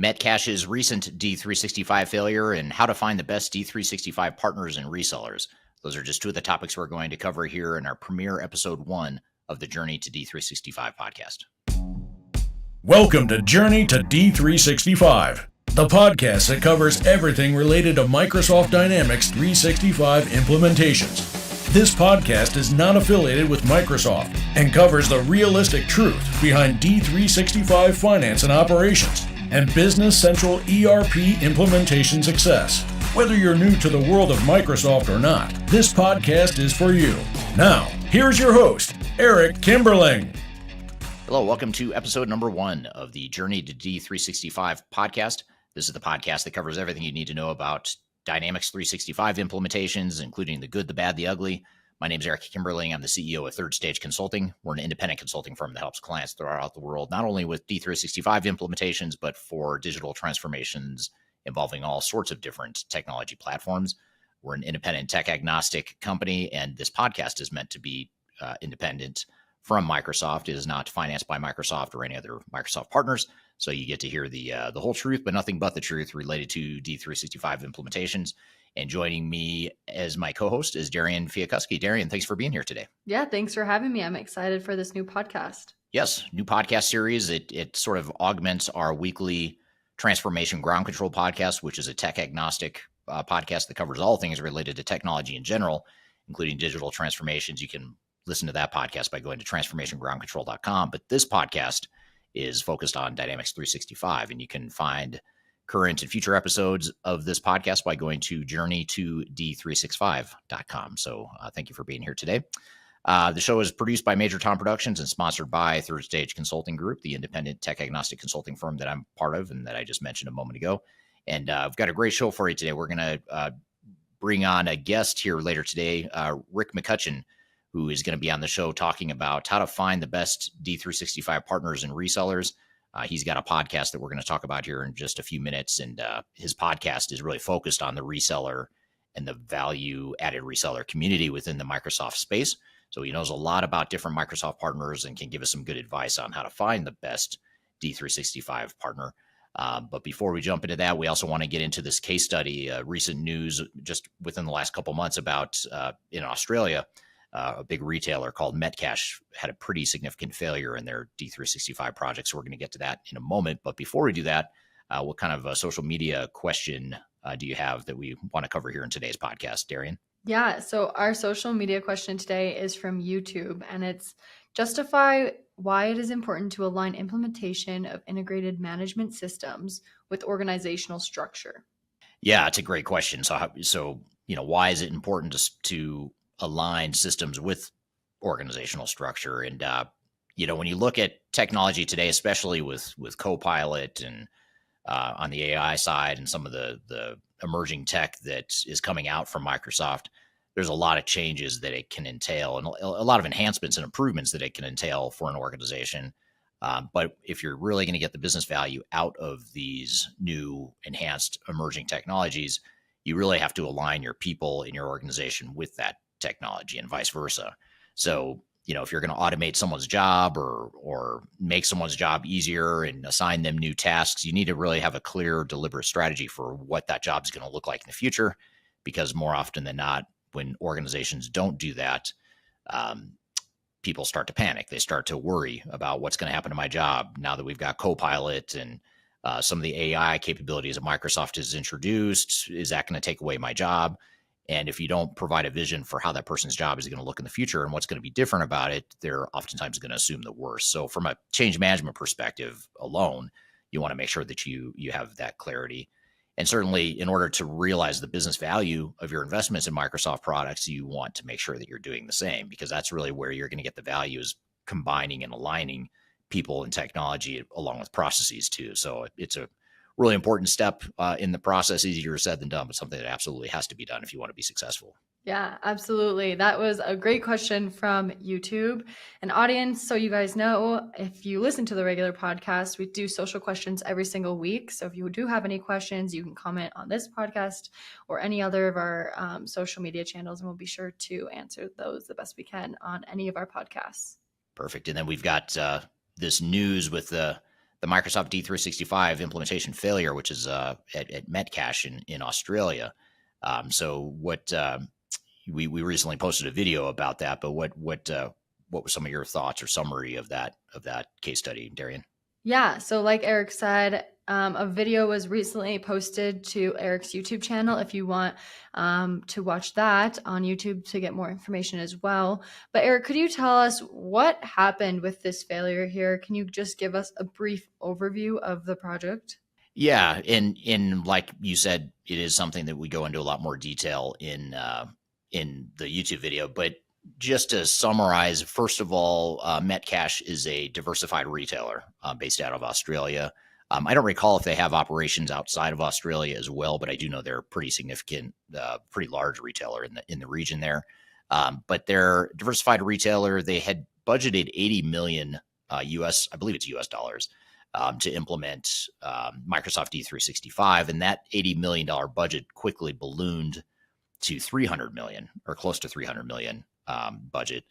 Metcash's recent D365 failure, and how to find the best D365 partners and resellers. Those are just two of the topics we're going to cover here in our premiere episode 1 of the Journey to D365 podcast. Welcome to Journey to D365, the podcast that covers everything related to Microsoft Dynamics 365 implementations. This podcast is not affiliated with Microsoft and covers the realistic truth behind D365 finance and operations and Business Central ERP implementation success. Whether you're new to the world of Microsoft or not, this podcast is for you. Now, here's your host, Eric Kimberling. Hello, welcome to episode number 1 of the Journey to D365 podcast. This is the podcast that covers everything you need to know about Dynamics 365 implementations, including the good, the bad, the ugly. My name is Eric Kimberling. I'm the CEO of Third Stage Consulting. We're an independent consulting firm that helps clients throughout the world, not only with D365 implementations, but for digital transformations involving all sorts of different technology platforms. We're an independent tech agnostic company, and this podcast is meant to be independent from Microsoft. It is not financed by Microsoft or any other Microsoft partners. So you get to hear the whole truth, but nothing but the truth related to D365 implementations. And joining me as my co-host is Darian Fiakuski. Darian, thanks for being here today. Yeah, thanks for having me. I'm excited for this new podcast. Yes, new podcast series. It sort of augments our weekly Transformation Ground Control podcast, which is a tech agnostic podcast that covers all things related to technology in general, including digital transformations. You can listen to that podcast by going to transformationgroundcontrol.com. But this podcast is focused on Dynamics 365, and you can find current and future episodes of this podcast by going to journey2d365.com. So thank you for being here today. The show is produced by Major Tom Productions and sponsored by Third Stage Consulting Group, the independent tech agnostic consulting firm that I'm part of and that I just mentioned a moment ago. And I've got a great show for you today. We're going to bring on a guest here later today, Rick McCutcheon, who is going to be on the show talking about how to find the best D365 partners and resellers. He's got a podcast that we're going to talk about here in just a few minutes. And his podcast is really focused on the reseller and the value-added reseller community within the Microsoft space. So he knows a lot about different Microsoft partners and can give us some good advice on how to find the best D365 partner. But before we jump into that, we also want to get into this case study, recent news just within the last couple months about in Australia. A big retailer called Metcash had a pretty significant failure in their D365 project. So we're going to get to that in a moment. But before we do that, what kind of a social media question do you have that we want to cover here in today's podcast, Darian? Yeah, so our social media question today is from YouTube, and it's justify why it is important to align implementation of integrated management systems with organizational structure. Yeah, it's a great question. So why is it important to align systems with organizational structure? And, when you look at technology today, especially with Copilot and on the AI side and some of the emerging tech that is coming out from Microsoft, there's a lot of changes that it can entail and a lot of enhancements and improvements that it can entail for an organization. But if you're really going to get the business value out of these new enhanced emerging technologies, you really have to align your people in your organization with that technology and vice versa. So, if you're going to automate someone's job or make someone's job easier and assign them new tasks, you need to really have a clear, deliberate strategy for what that job is going to look like in the future. Because more often than not, when organizations don't do that, people start to panic. They start to worry about what's going to happen to my job now that we've got Copilot and some of the AI capabilities that Microsoft has introduced. Is that going to take away my job? And if you don't provide a vision for how that person's job is going to look in the future and what's going to be different about it, they're oftentimes going to assume the worst. So from a change management perspective alone, you want to make sure that you have that clarity. And certainly in order to realize the business value of your investments in Microsoft products, you want to make sure that you're doing the same, because that's really where you're going to get the value, is combining and aligning people and technology along with processes too. So it's a really important step in the process, easier said than done, but something that absolutely has to be done if you want to be successful. Yeah, absolutely. That was a great question from YouTube. And audience, so you guys know, if you listen to the regular podcast, we do social questions every single week. So if you do have any questions, you can comment on this podcast or any other of our social media channels, and we'll be sure to answer those the best we can on any of our podcasts. Perfect. And then we've got this news with the the Microsoft D365 implementation failure, which is at Metcash in Australia. So what we recently posted a video about that, but what were some of your thoughts or summary of that case study, Darian? Yeah, so like Eric said, a video was recently posted to Eric's YouTube channel if you want to watch that on YouTube to get more information as well. But Eric, could you tell us what happened with this failure here? Can you just give us a brief overview of the project? Yeah, and like you said, it is something that we go into a lot more detail in the YouTube video. But just to summarize, first of all, Metcash is a diversified retailer based out of Australia. I don't recall if they have operations outside of Australia as well, but I do know they're a pretty significant, pretty large retailer in the region there. But they're a diversified retailer. They had budgeted 80 million US, I believe it's US dollars, to implement Microsoft D365, and that $80 million budget quickly ballooned to 300 million or close to 300 million budget.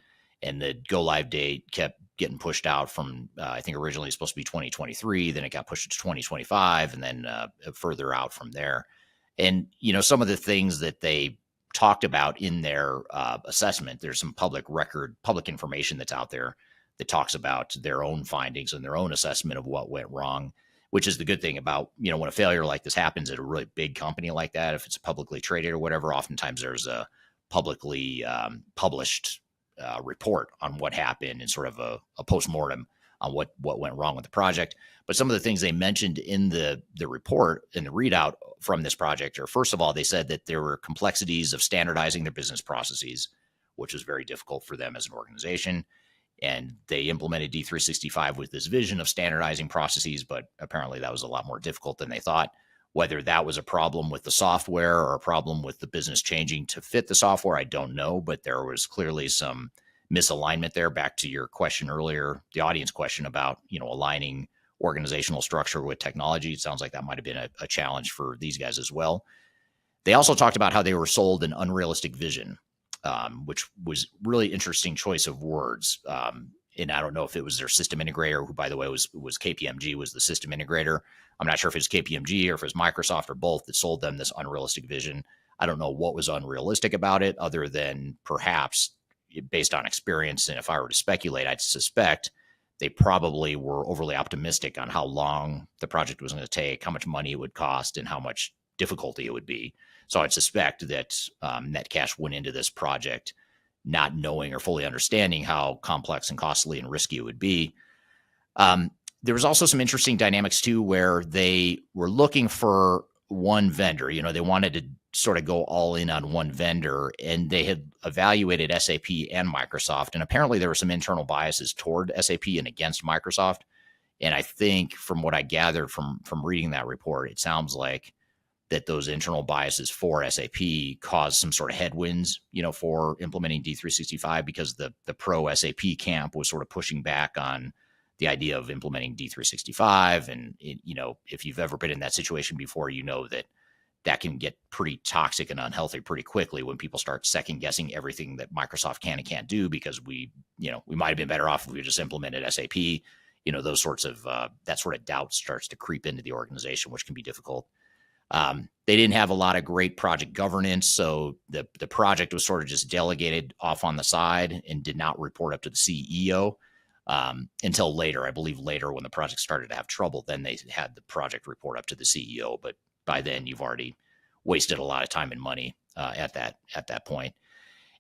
And the go live date kept getting pushed out from, I think originally it was supposed to be 2023, then it got pushed to 2025, and then further out from there. And, some of the things that they talked about in their assessment, there's some public information that's out there that talks about their own findings and their own assessment of what went wrong, which is the good thing about, when a failure like this happens at a really big company like that, if it's publicly traded or whatever, oftentimes there's a publicly published report on what happened and sort of a postmortem on what went wrong with the project. But some of the things they mentioned in the report, in the readout from this project, are, first of all, they said that there were complexities of standardizing their business processes, which was very difficult for them as an organization. And they implemented D365 with this vision of standardizing processes, but apparently that was a lot more difficult than they thought. Whether that was a problem with the software or a problem with the business changing to fit the software, I don't know, but there was clearly some misalignment there. Back to your question earlier, the audience question about, aligning organizational structure with technology. It sounds like that might have been a challenge for these guys as well. They also talked about how they were sold an unrealistic vision, which was really interesting choice of words. And I don't know if it was their system integrator, who, by the way, was KPMG, was the system integrator. I'm not sure if it was KPMG or if it was Microsoft or both that sold them this unrealistic vision. I don't know what was unrealistic about it, other than perhaps based on experience. And if I were to speculate, I'd suspect they probably were overly optimistic on how long the project was going to take, how much money it would cost, and how much difficulty it would be. So I'd suspect that Metcash went into this project not knowing or fully understanding how complex and costly and risky it would be. There was also some interesting dynamics too, where they were looking for one vendor. They wanted to sort of go all in on one vendor, and they had evaluated SAP and Microsoft. And apparently there were some internal biases toward SAP and against Microsoft. And I think from what I gathered from reading that report, it sounds like that those internal biases for SAP caused some sort of headwinds, for implementing D365, because the pro SAP camp was sort of pushing back on the idea of implementing D365. And, if you've ever been in that situation before, that can get pretty toxic and unhealthy pretty quickly when people start second guessing everything that Microsoft can and can't do, because we might have been better off if we just implemented SAP. Those sorts of, that sort of doubt starts to creep into the organization, which can be difficult. They didn't have a lot of great project governance, so the project was sort of just delegated off on the side and did not report up to the CEO until later. I believe later, when the project started to have trouble, then they had the project report up to the CEO. But by then, you've already wasted a lot of time and money at that point.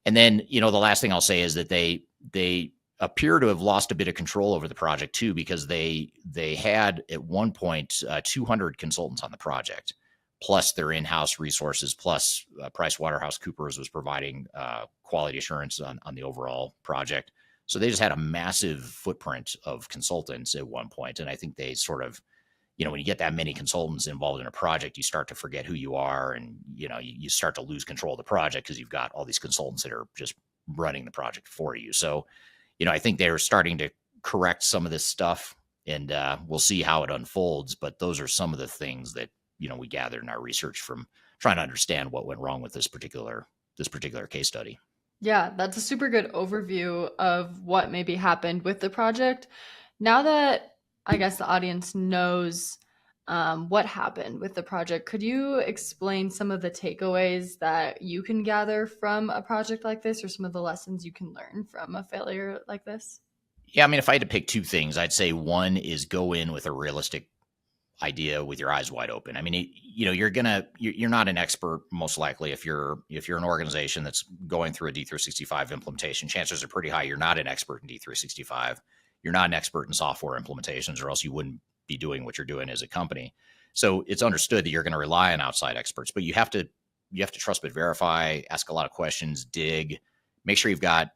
And then, the last thing I'll say is that they appear to have lost a bit of control over the project too, because they had at one point 200 consultants on the project, plus their in-house resources, plus PricewaterhouseCoopers was providing quality assurance on the overall project. So they just had a massive footprint of consultants at one point. And I think they sort of, when you get that many consultants involved in a project, you start to forget who you are, and, you start to lose control of the project because you've got all these consultants that are just running the project for you. So, I think they're starting to correct some of this stuff, and we'll see how it unfolds. But those are some of the things that, we gathered in our research from trying to understand what went wrong with this particular case study. Yeah, that's a super good overview of what maybe happened with the project. Now that I guess the audience knows what happened with the project, could you explain some of the takeaways that you can gather from a project like this, or some of the lessons you can learn from a failure like this? Yeah, I mean, if I had to pick two things, I'd say one is go in with a realistic idea with your eyes wide open. I mean, you're not an expert most likely if you're an organization that's going through a D365 implementation. Chances are pretty high you're not an expert in D365. You're not an expert in software implementations, or else you wouldn't be doing what you're doing as a company. So it's understood that you're going to rely on outside experts, but you have to trust but verify, ask a lot of questions, dig, make sure you've got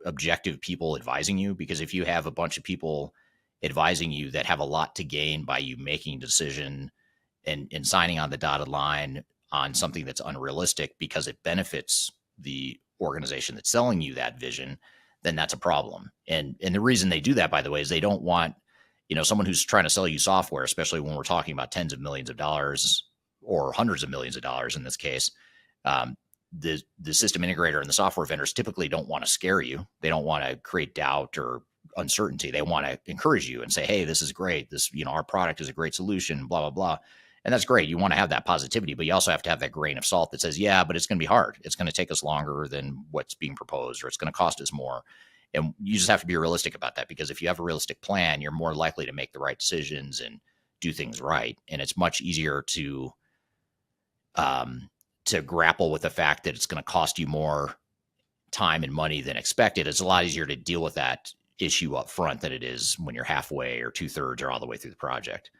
objective people advising you, because if you have a bunch of people advising you that have a lot to gain by you making a decision and signing on the dotted line on something that's unrealistic because it benefits the organization that's selling you that vision, then that's a problem. And the reason they do that, by the way, is they don't want, someone who's trying to sell you software, especially when we're talking about tens of millions of dollars or hundreds of millions of dollars in this case. The system integrator and the software vendors typically don't want to scare you. They don't want to create doubt or uncertainty. They want to encourage you and say, hey, this is great. This, our product is a great solution, blah, blah, blah. And that's great. You want to have that positivity, but you also have to have that grain of salt that says, yeah, but it's going to be hard. It's going to take us longer than what's being proposed, or it's going to cost us more. And you just have to be realistic about that, because if you have a realistic plan, you're more likely to make the right decisions and do things right. And it's much easier to grapple with the fact that it's going to cost you more time and money than expected. It's a lot easier to deal with that issue up front than it is when you're halfway or 2/3 or all the way through the project.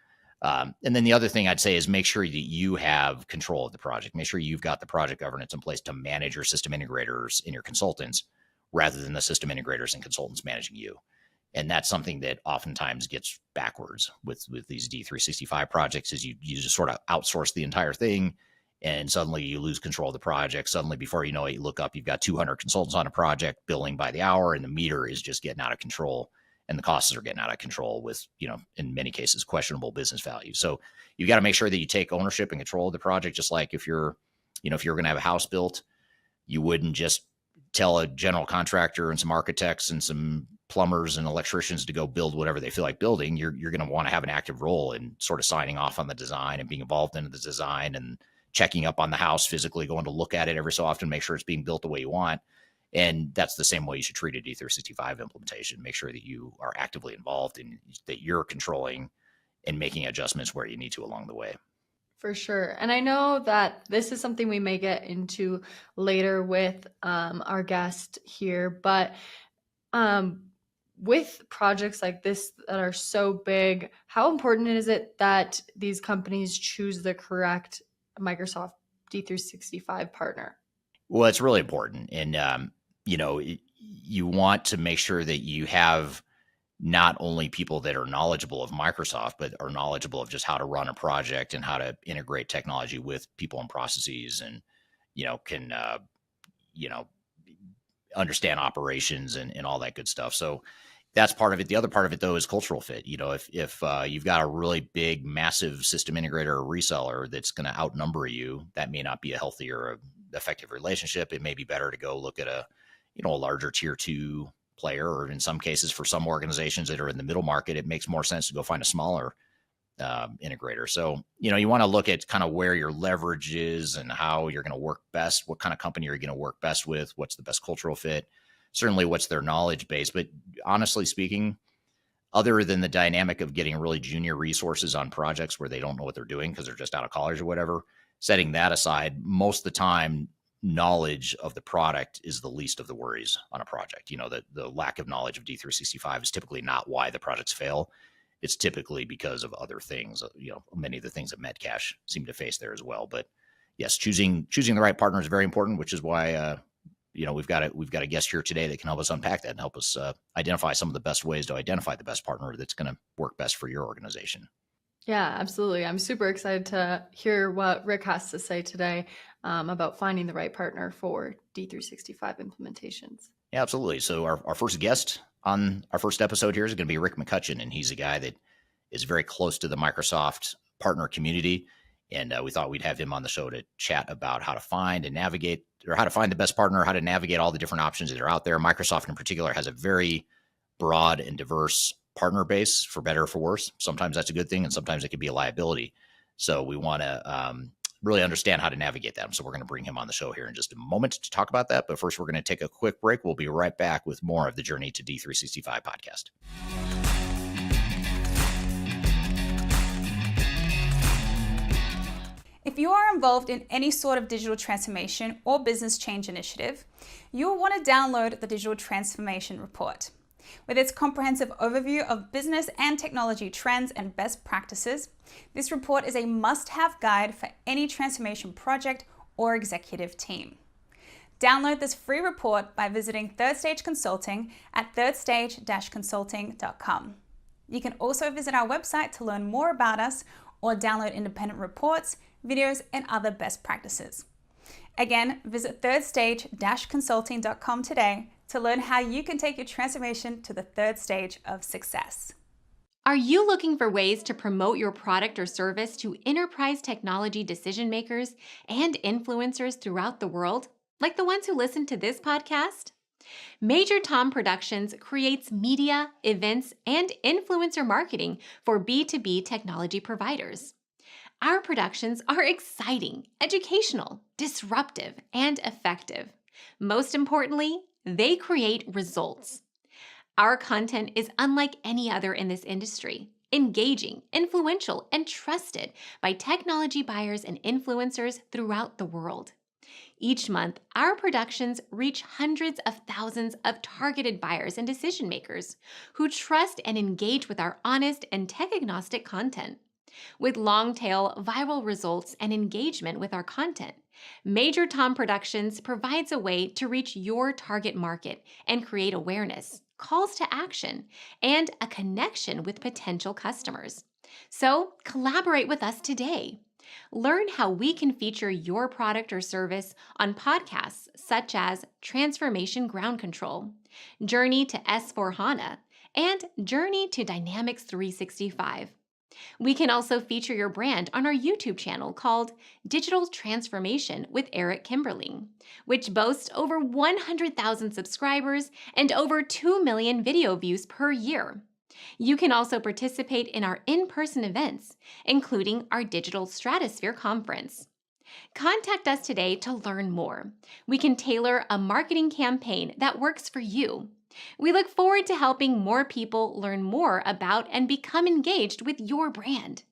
And then the other thing I'd say is make sure that you have control of the project. Make sure you've got the project governance in place to manage your system integrators and your consultants, rather than the system integrators and consultants managing you. And that's something that oftentimes gets backwards with these D365 projects, is you just sort of outsource the entire thing, and suddenly you lose control of the project. Suddenly, before you know it, you look up, you've got 200 consultants on a project billing by the hour, and the meter is just getting out of control, and the costs are getting out of control with, in many cases, questionable business value. So you've got to make sure that you take ownership and control of the project. Just like if you're going to have a house built, you wouldn't just tell a general contractor and some architects and some plumbers and electricians to go build whatever they feel like building. You're going to want to have an active role in sort of signing off on the design and being involved in the design and checking up on the house, physically going to look at it every so often, make sure it's being built the way you want. And that's the same way you should treat a D365 implementation. Make sure that you are actively involved and that you're controlling and making adjustments where you need to along the way. For sure. And I know that this is something we may get into later with our guest here, but with projects like this that are so big, how important is it that these companies choose the correct Microsoft D365 partner? Well, it's really important. And, you want to make sure that you have not only people that are knowledgeable of Microsoft, but are knowledgeable of just how to run a project and how to integrate technology with people and processes, and, can, understand operations and all that good stuff. So that's part of it. The other part of it, though, is cultural fit. If you've got a really big, massive system integrator or reseller that's going to outnumber you, that may not be a healthy or effective relationship. It may be better to go look at a larger tier 2 player, or in some cases, for some organizations that are in the middle market, it makes more sense to go find a smaller integrator. So, you want to look at kind of where your leverage is and how you're going to work best, what kind of company are you going to work best with, what's the best cultural fit, certainly what's their knowledge base. But honestly speaking, other than the dynamic of getting really junior resources on projects where they don't know what they're doing because they're just out of college or whatever, setting that aside, most of the time, knowledge of the product is the least of the worries on a project. The lack of knowledge of D365 is typically not why the projects fail. It's typically because of other things. Many of the things that Metcash seem to face there as well. But yes, choosing the right partner is very important, which is why we've got a guest here today that can help us unpack that and help us identify some of the best ways to identify the best partner that's going to work best for your organization. Yeah, absolutely. I'm super excited to hear what Rick has to say today about finding the right partner for D365 implementations. Yeah, absolutely. So our first guest on our first episode here is going to be Rick McCutcheon, and he's a guy that is very close to the Microsoft partner community. And we thought we'd have him on the show to chat about how to find and navigate, or how to find the best partner, how to navigate all the different options that are out there. Microsoft in particular has a very broad and diverse partner base, for better or for worse. Sometimes that's a good thing, and sometimes it can be a liability. So we want to really understand how to navigate that. So we're going to bring him on the show here in just a moment to talk about that. But first, we're going to take a quick break. We'll be right back with more of the Journey to D365 podcast. If you are involved in any sort of digital transformation or business change initiative, you'll want to download the Digital Transformation Report. With its comprehensive overview of business and technology trends and best practices, this report is a must-have guide for any transformation project or executive team. Download this free report by visiting Third Stage Consulting at thirdstage-consulting.com. You can also visit our website to learn more about us or download independent reports, videos, and other best practices. Again, visit thirdstage-consulting.com today to learn how you can take your transformation to the third stage of success. Are you looking for ways to promote your product or service to enterprise technology decision makers and influencers throughout the world, like the ones who listen to this podcast? Major Tom Productions creates media, events, and influencer marketing for B2B technology providers. Our productions are exciting, educational, disruptive, and effective. Most importantly, they create results. Our content is unlike any other in this industry, engaging, influential, and trusted by technology buyers and influencers throughout the world. Each month, our productions reach hundreds of thousands of targeted buyers and decision makers who trust and engage with our honest and tech-agnostic content. With long-tail viral results and engagement with our content, Major Tom Productions provides a way to reach your target market and create awareness, calls to action, and a connection with potential customers. So collaborate with us today. Learn how we can feature your product or service on podcasts such as Transformation Ground Control, Journey to S/4HANA, and Journey to Dynamics 365. We can also feature your brand on our YouTube channel called Digital Transformation with Eric Kimberling, which boasts over 100,000 subscribers and over 2 million video views per year. You can also participate in our in-person events, including our Digital Stratosphere Conference. Contact us today to learn more. We can tailor a marketing campaign that works for you. We look forward to helping more people learn more about and become engaged with your brand.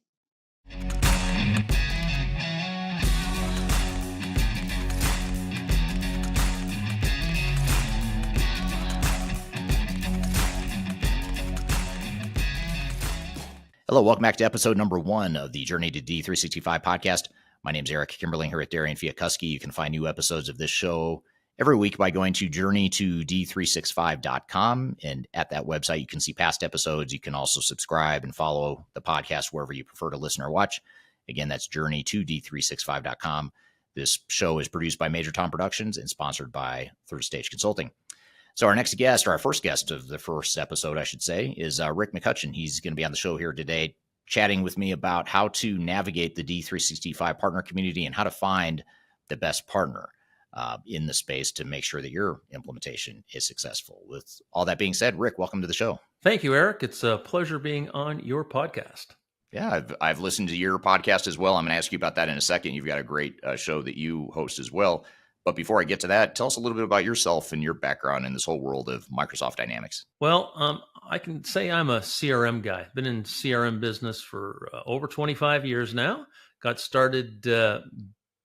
Hello, welcome back to episode number 1 of the Journey to D365 podcast. My name is Eric Kimberling here at Darian Fiakuski. You can find new episodes of this show every week by going to journeytod365.com. And at that website, you can see past episodes. You can also subscribe and follow the podcast wherever you prefer to listen or watch. Again, that's journeytod365.com. This show is produced by Major Tom Productions and sponsored by Third Stage Consulting. So our next guest, or our first guest of the first episode, I should say, is Rick McCutcheon. He's going to be on the show here today, chatting with me about how to navigate the D365 partner community and how to find the best partner in the space to make sure that your implementation is successful. With all that being said, Rick, welcome to the show. Thank you, Eric. It's a pleasure being on your podcast. Yeah, I've listened to your podcast as well. I'm going to ask you about that in a second. You've got a great show that you host as well. But before I get to that, tell us a little bit about yourself and your background in this whole world of Microsoft Dynamics. Well, I can say I'm a CRM guy. Been in CRM business for over 25 years now. Got started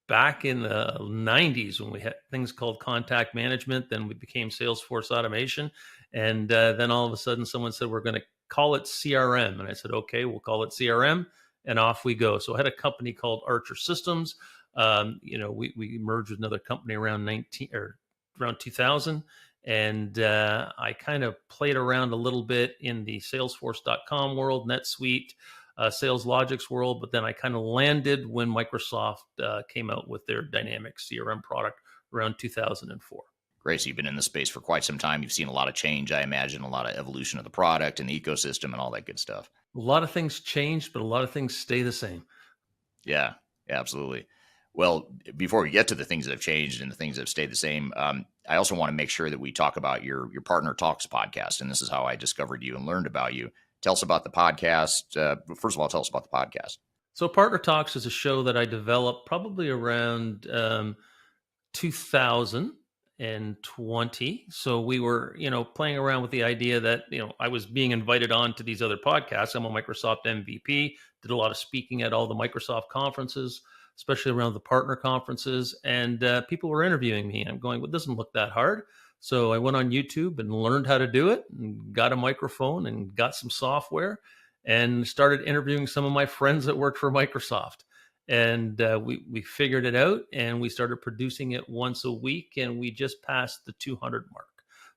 back in the 90s when we had things called contact management. Then we became Salesforce automation. And then all of a sudden someone said, we're going to call it CRM. And I said, okay, we'll call it CRM. And off we go. So I had a company called Archer Systems. We merged with another company around 2000. And I kind of played around a little bit in the Salesforce.com world, NetSuite, SalesLogix world, but then I kind of landed when Microsoft came out with their Dynamics CRM product around 2004. Great. So you've been in the space for quite some time. You've seen a lot of change, I imagine, a lot of evolution of the product and the ecosystem and all that good stuff. A lot of things changed, but a lot of things stay the same. Yeah, absolutely. Well, before we get to the things that have changed and the things that have stayed the same, I also want to make sure that we talk about your Partner Talks podcast. And this is how I discovered you and learned about you. Tell us about the podcast. First of all, tell us about the podcast. So Partner Talks is a show that I developed probably around 2020. So we were, playing around with the idea that, I was being invited on to these other podcasts. I'm a Microsoft MVP, did a lot of speaking at all the Microsoft conferences, especially around the partner conferences. And people were interviewing me. I'm going, well, it doesn't look that hard. So I went on YouTube and learned how to do it and got a microphone and got some software and started interviewing some of my friends that worked for Microsoft. And we figured it out and we started producing it once a week, and we just passed the 200 mark.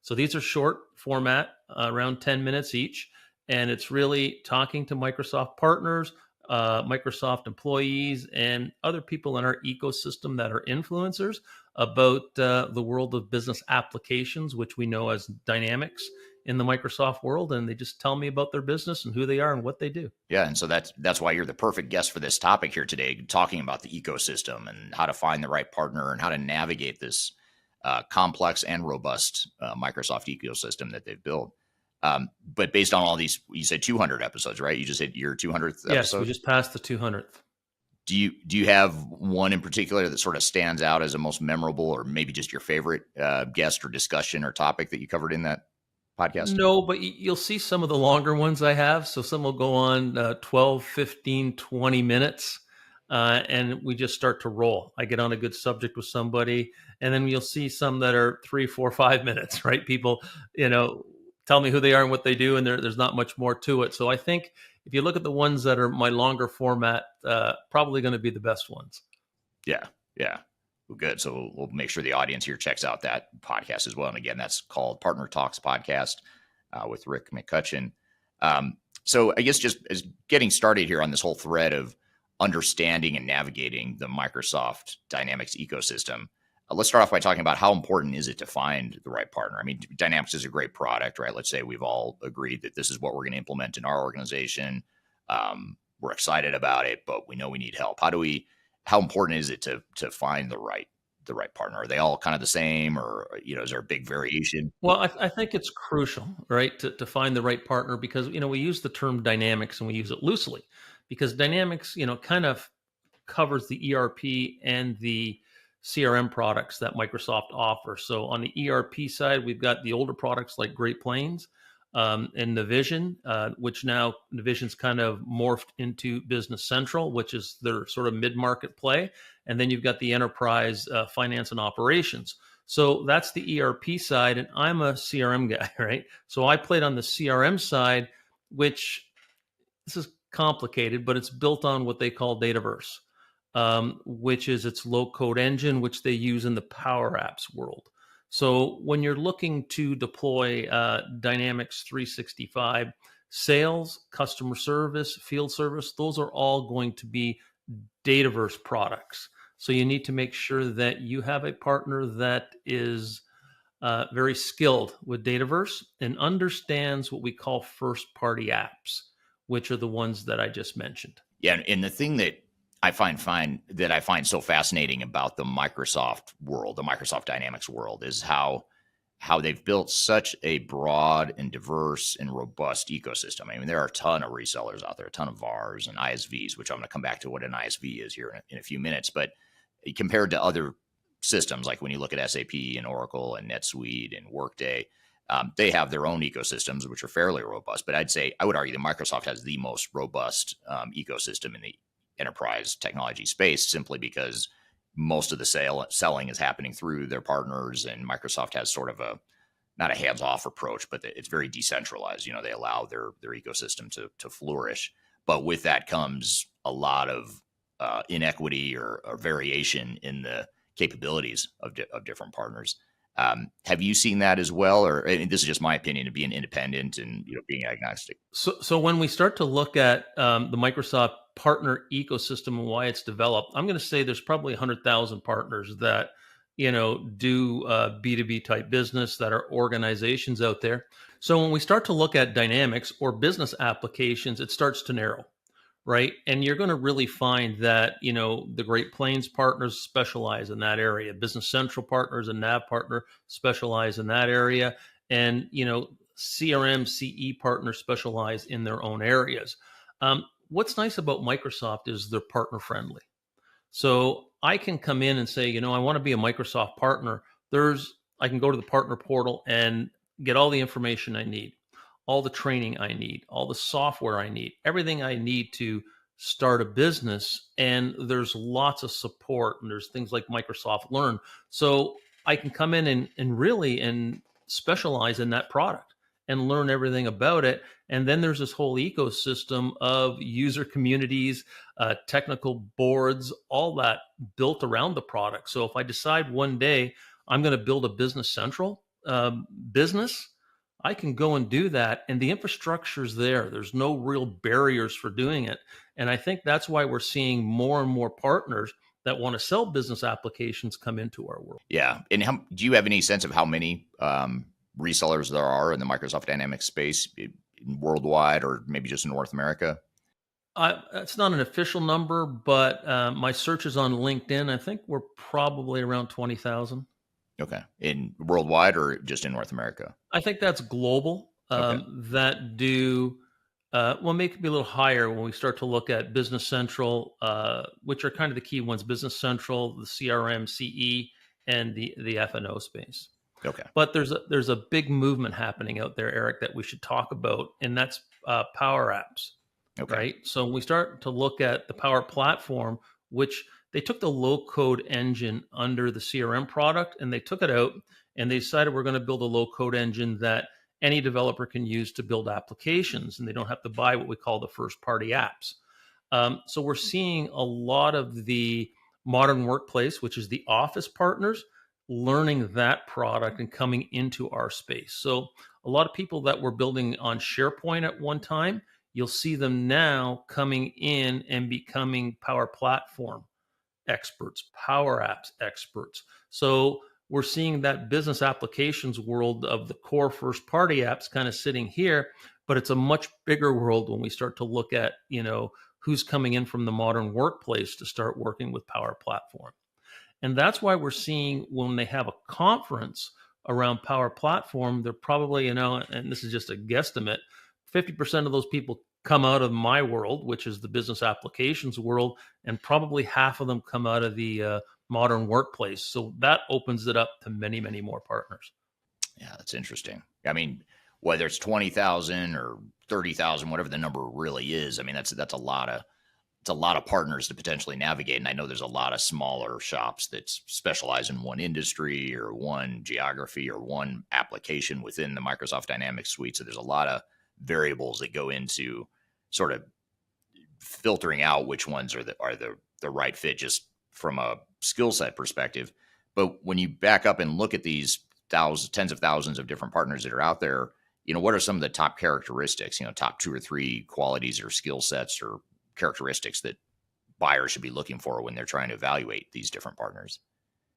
So these are short format, around 10 minutes each. And it's really talking to Microsoft partners, Microsoft employees, and other people in our ecosystem that are influencers about the world of business applications, which we know as Dynamics in the Microsoft world. And they just tell me about their business and who they are and what they do. Yeah. And so that's why you're the perfect guest for this topic here today, talking about the ecosystem and how to find the right partner and how to navigate this complex and robust Microsoft ecosystem that they've built. But based on all these, you said 200 episodes, right? You just hit your 200th episode? Yes, we just passed the 200th. Do you have one in particular that sort of stands out as a most memorable, or maybe just your favorite guest or discussion or topic that you covered in that podcast? No, but you'll see some of the longer ones I have. So some will go on 12, 15, 20 minutes. And we just start to roll. I get on a good subject with somebody, and then you'll see some that are 3, 4, 5 minutes, right? People, tell me who they are and what they do, and there's not much more to it. So I think if you look at the ones that are my longer format, probably going to be the best ones. Yeah. Well, good. So we'll make sure the audience here checks out that podcast as well. And again, that's called Partner Talks Podcast with Rick McCutcheon. So I guess just as getting started here on this whole thread of understanding and navigating the Microsoft Dynamics ecosystem, let's start off by talking about how important is it to find the right partner. I mean, Dynamics is a great product, right? Let's say we've all agreed that this is what we're going to implement in our organization. We're excited about it, but we know we need help. How important is it to find the right partner? Are they all kind of the same, or is there a big variation? Well, I think it's crucial, right, to find the right partner, because we use the term Dynamics and we use it loosely, because Dynamics kind of covers the ERP and the CRM products that Microsoft offers. So on the ERP side, we've got the older products like Great Plains and Navision, which now Navision's kind of morphed into Business Central, which is their sort of mid-market play. And then you've got the enterprise finance and operations. So that's the ERP side, and I'm a CRM guy, right? So I played on the CRM side, which this is complicated, but it's built on what they call Dataverse. Which is its low-code engine, which they use in the Power Apps world. So when you're looking to deploy Dynamics 365, sales, customer service, field service, those are all going to be Dataverse products. So you need to make sure that you have a partner that is very skilled with Dataverse and understands what we call first-party apps, which are the ones that I just mentioned. Yeah, and the thing that I find so fascinating about the Microsoft world, the Microsoft Dynamics world, is how they've built such a broad and diverse and robust ecosystem. I mean, there are a ton of resellers out there, a ton of VARs and ISVs, which I'm going to come back to what an ISV is here in a few minutes. But compared to other systems, like when you look at SAP and Oracle and NetSuite and Workday, they have their own ecosystems, which are fairly robust. But I would argue that Microsoft has the most robust ecosystem in the enterprise technology space, simply because most of the selling is happening through their partners, and Microsoft has sort of not a hands-off approach, but it's very decentralized. They allow their ecosystem to flourish, but with that comes a lot of inequity or variation in the capabilities of different partners. Have you seen that as well? Or this is just my opinion, of being independent and being agnostic. So when we start to look at the Microsoft partner ecosystem and why it's developed, I'm going to say there's probably 100,000 partners that do B2B type business, that are organizations out there. So when we start to look at Dynamics or business applications, it starts to narrow. Right. And you're going to really find that, the Great Plains partners specialize in that area. Business Central partners and Nav partner specialize in that area. And, CRM, CE partners specialize in their own areas. What's nice about Microsoft is they're partner friendly. So I can come in and say, I want to be a Microsoft partner. I can go to the partner portal and get all the information I need, all the training I need, all the software I need, everything I need to start a business. And there's lots of support, and there's things like Microsoft Learn. So I can come in and really specialize in that product and learn everything about it. And then there's this whole ecosystem of user communities, technical boards, all that built around the product. So if I decide one day I'm going to build a Business Central business, I can go and do that. And the infrastructure's there. There's no real barriers for doing it. And I think that's why we're seeing more and more partners that want to sell business applications come into our world. Yeah. And do you have any sense of how many resellers there are in the Microsoft Dynamics space worldwide, or maybe just in North America? It's not an official number, but my searches on LinkedIn, I think we're probably around 20,000. Okay. In worldwide or just in North America? I think that's global. That do, make it be a little higher when we start to look at Business Central, which are kind of the key ones: Business Central, the CRM, CE, and the F&O space. Okay. But there's a big movement happening out there, Eric, that we should talk about, and that's Power Apps. Okay. Right. So when we start to look at the Power Platform, which they took the low-code engine under the CRM product and they took it out, and they decided we're going to build a low-code engine that any developer can use to build applications, and they don't have to buy what we call the first-party apps. So we're seeing a lot of the modern workplace, which is the Office partners, learning that product and coming into our space. So a lot of people that were building on SharePoint at one time, you'll see them now coming in and becoming Power Platform experts, Power Apps experts. So we're seeing that business applications world of the core first party apps kind of sitting here, but it's a much bigger world when we start to look at, who's coming in from the modern workplace to start working with Power Platform. And that's why we're seeing when they have a conference around Power Platform, they're probably, and this is just a guesstimate, 50% of those people come out of my world, which is the business applications world, and probably half of them come out of the modern workplace. So that opens it up to many, many more partners. Yeah, that's interesting. I mean, whether it's 20,000 or 30,000, whatever the number really is, I mean, that's a lot of partners to potentially navigate. And I know there's a lot of smaller shops that specialize in one industry or one geography or one application within the Microsoft Dynamics suite. So there's a lot of variables that go into sort of filtering out which ones are the right fit just from a skill set perspective. But when you back up and look at these tens of thousands of different partners that are out there, what are some of the top characteristics, top 2 or 3 qualities or skill sets or characteristics that buyers should be looking for when they're trying to evaluate these different partners?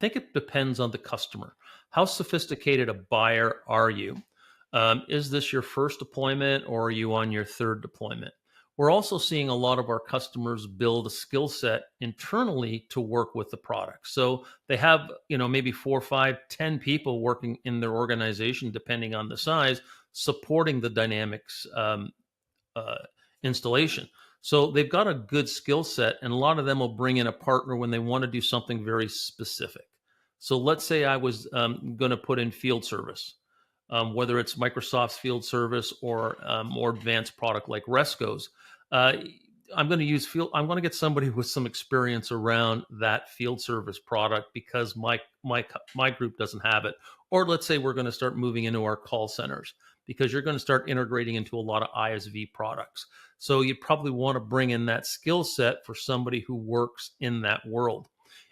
I think it depends on the customer. How sophisticated a buyer are you? Is this your first deployment, or are you on your third deployment? We're also seeing a lot of our customers build a skill set internally to work with the product. So they have, maybe 4, 5, 10 people working in their organization, depending on the size, supporting the Dynamics installation. So they've got a good skill set, and a lot of them will bring in a partner when they want to do something very specific. So let's say I was going to put in field service. Whether it's Microsoft's field service or more advanced product like Resco's, I'm going to get somebody with some experience around that field service product because my group doesn't have it. Or let's say we're going to start moving into our call centers because you're going to start integrating into a lot of ISV products. So you probably want to bring in that skill set for somebody who works in that world.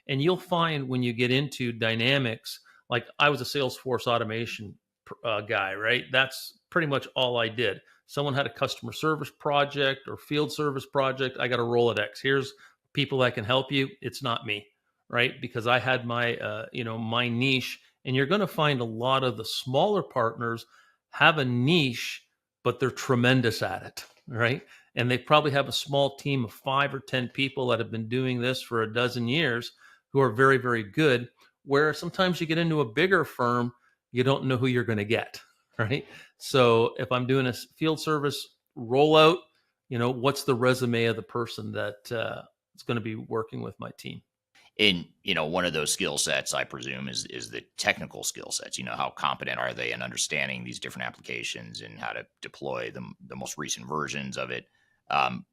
And you'll find when you get into Dynamics, like I was a Salesforce automation guy, right? That's pretty much all I did. Someone had a customer service project or field service project. I got a Rolodex. Here's people that can help you. It's not me, right? Because I had my, my niche. And you're going to find a lot of the smaller partners have a niche, but they're tremendous at it, right? And they probably have a small team of 5 or 10 people that have been doing this for a dozen years who are very, very good. Where sometimes you get into a bigger firm, you don't know who you're going to get, right? So if I'm doing a field service rollout, what's the resume of the person that is going to be working with my team? And, one of those skill sets, I presume, is the technical skill sets. How competent are they in understanding these different applications and how to deploy the most recent versions of it?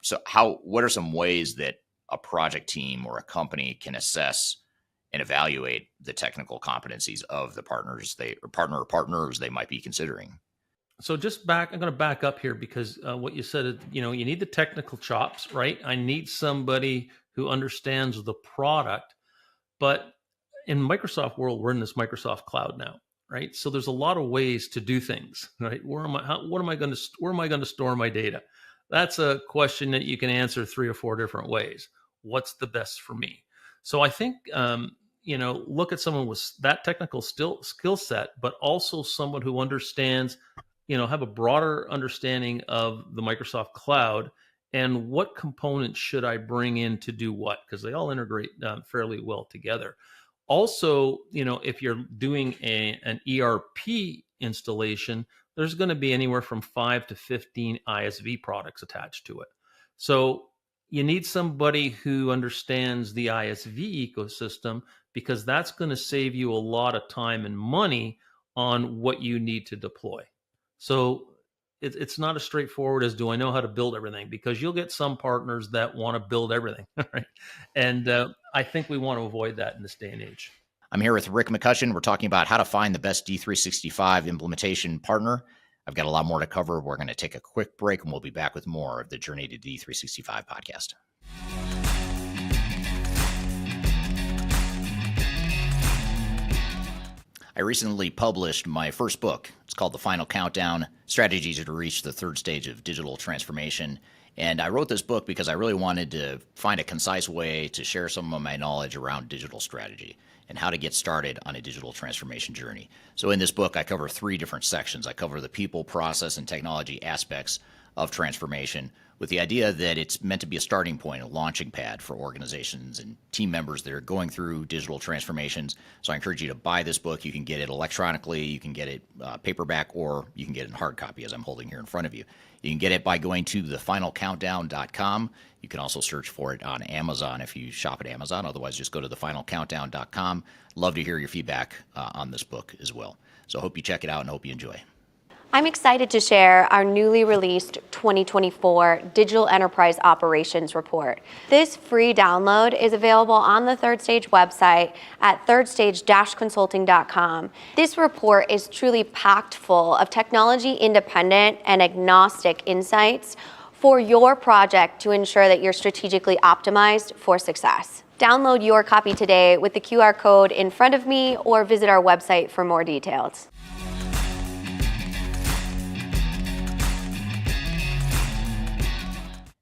So what are some ways that a project team or a company can assess and evaluate the technical competencies of the partners they might be considering? So I'm going to back up here because what you said, you need the technical chops, right? I need somebody who understands the product. But in Microsoft world, we're in this Microsoft cloud now, right? So there's a lot of ways to do things, right? Where am I going to store my data? That's a question that you can answer 3 or 4 different ways. What's the best for me? So I think, look at someone with that technical skill set, but also someone who understands, have a broader understanding of the Microsoft cloud and what components should I bring in to do what, because they all integrate fairly well together. Also, if you're doing an ERP installation, there's going to be anywhere from 5 to 15 ISV products attached to it. So you need somebody who understands the ISV ecosystem, because that's going to save you a lot of time and money on what you need to deploy. So it's not as straightforward as, do I know how to build everything? Because you'll get some partners that want to build everything, right? And I think we want to avoid that in this day and age. I'm here with Rick McCutcheon. We're talking about how to find the best D365 implementation partner. I've got a lot more to cover. We're going to take a quick break, and we'll be back with more of the Journey to D365 podcast. I recently published my first book. It's called The Final Countdown: Strategies to Reach the Third Stage of Digital Transformation. And I wrote this book because I really wanted to find a concise way to share some of my knowledge around digital strategy and how to get started on a digital transformation journey. So in this book, I cover 3 different sections. I cover the people, process, and technology aspects of transformation, with the idea that it's meant to be a starting point, a launching pad for organizations and team members that are going through digital transformations. So I encourage you to buy this book. You can get it electronically, you can get it paperback, or you can get it in hard copy, as I'm holding here in front of you. You can get it by going to thefinalcountdown.com. You can also search for it on Amazon if you shop at Amazon. Otherwise, just go to thefinalcountdown.com. Love to hear your feedback on this book as well. So I hope you check it out and hope you enjoy. I'm excited to share our newly released 2024 Digital Enterprise Operations Report. This free download is available on the Third Stage website at thirdstage-consulting.com. This report is truly packed full of technology-independent and agnostic insights for your project to ensure that you're strategically optimized for success. Download your copy today with the QR code in front of me, or visit our website for more details.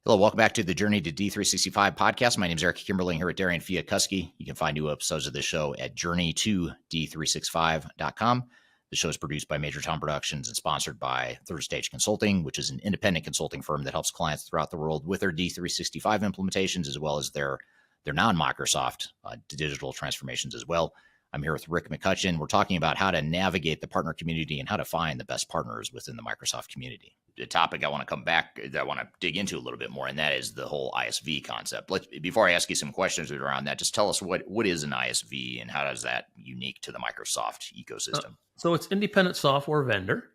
Hello, welcome back to the Journey to D365 podcast. My name is Eric Kimberling here at Darian Fiakuski. You can find new episodes of this show at journey2d365.com. The show is produced by Major Tom Productions and sponsored by Third Stage Consulting, which is an independent consulting firm that helps clients throughout the world with their D365 implementations, as well as their non-Microsoft digital transformations as well. I'm here with Rick McCutcheon. We're talking about how to navigate the partner community and how to find the best partners within the Microsoft community. The topic I want to dig into a little bit more, and that is the whole ISV concept. Before I ask you some questions around that, just tell us what is an ISV and how does that unique to the Microsoft ecosystem? So it's independent software vendor,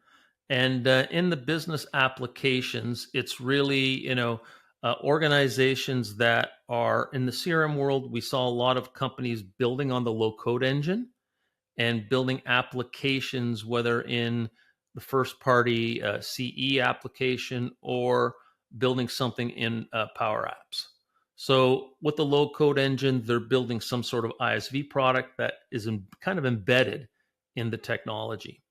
and in the business applications, it's really organizations that are in the CRM world. We saw a lot of companies building on the low-code engine and building applications, whether in the first-party CE application or building something in Power Apps. So with the low-code engine, they're building some sort of ISV product that is kind of embedded in the technology.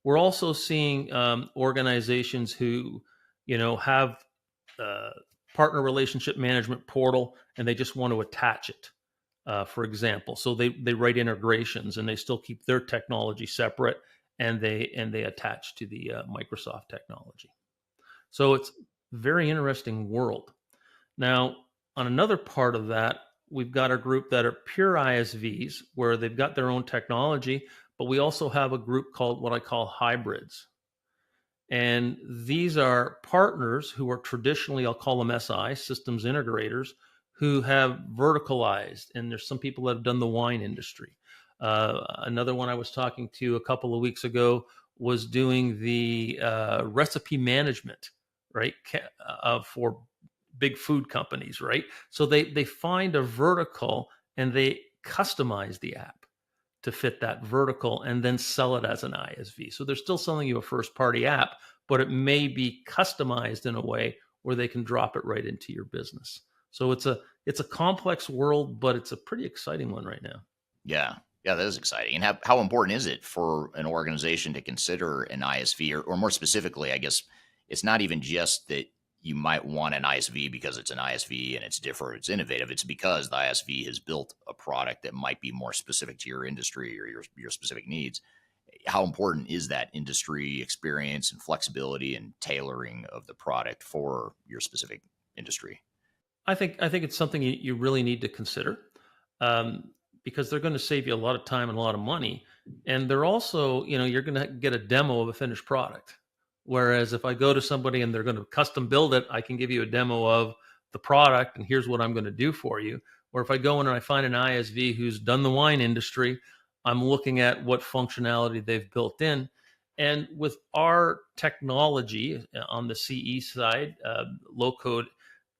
We're also seeing organizations who, have partner relationship management portal, and they just want to attach it, for example. So they write integrations and they still keep their technology separate, and they attach to the Microsoft technology. So it's a very interesting world. Now, on another part of that, we've got a group that are pure ISVs where they've got their own technology, but we also have a group called what I call hybrids. And these are partners who are traditionally, I'll call them SI, systems integrators, who have verticalized. And there's some people that have done the wine industry. Another one I was talking to a couple of weeks ago was doing the recipe management, right, for big food companies, right? So they find a vertical and they customize the app to fit that vertical and then sell it as an ISV. So they're still selling you a first party app, but it may be customized in a way where they can drop it right into your business. So it's a complex world, but it's a pretty exciting one right now. Yeah. Yeah, that is exciting. And how important is it for an organization to consider an ISV, or more specifically, I guess it's not even just that you might want an ISV because it's an ISV and it's different, it's innovative. It's because the ISV has built a product that might be more specific to your industry or your specific needs. How important is that industry experience and flexibility and tailoring of the product for your specific industry? I think it's something you really need to consider, because they're going to save you a lot of time and a lot of money. And they're also, you're going to get a demo of a finished product. Whereas if I go to somebody and they're going to custom build it, I can give you a demo of the product and here's what I'm going to do for you. Or if I go in and I find an ISV who's done the wine industry, I'm looking at what functionality they've built in. And with our technology on the CE side, low code,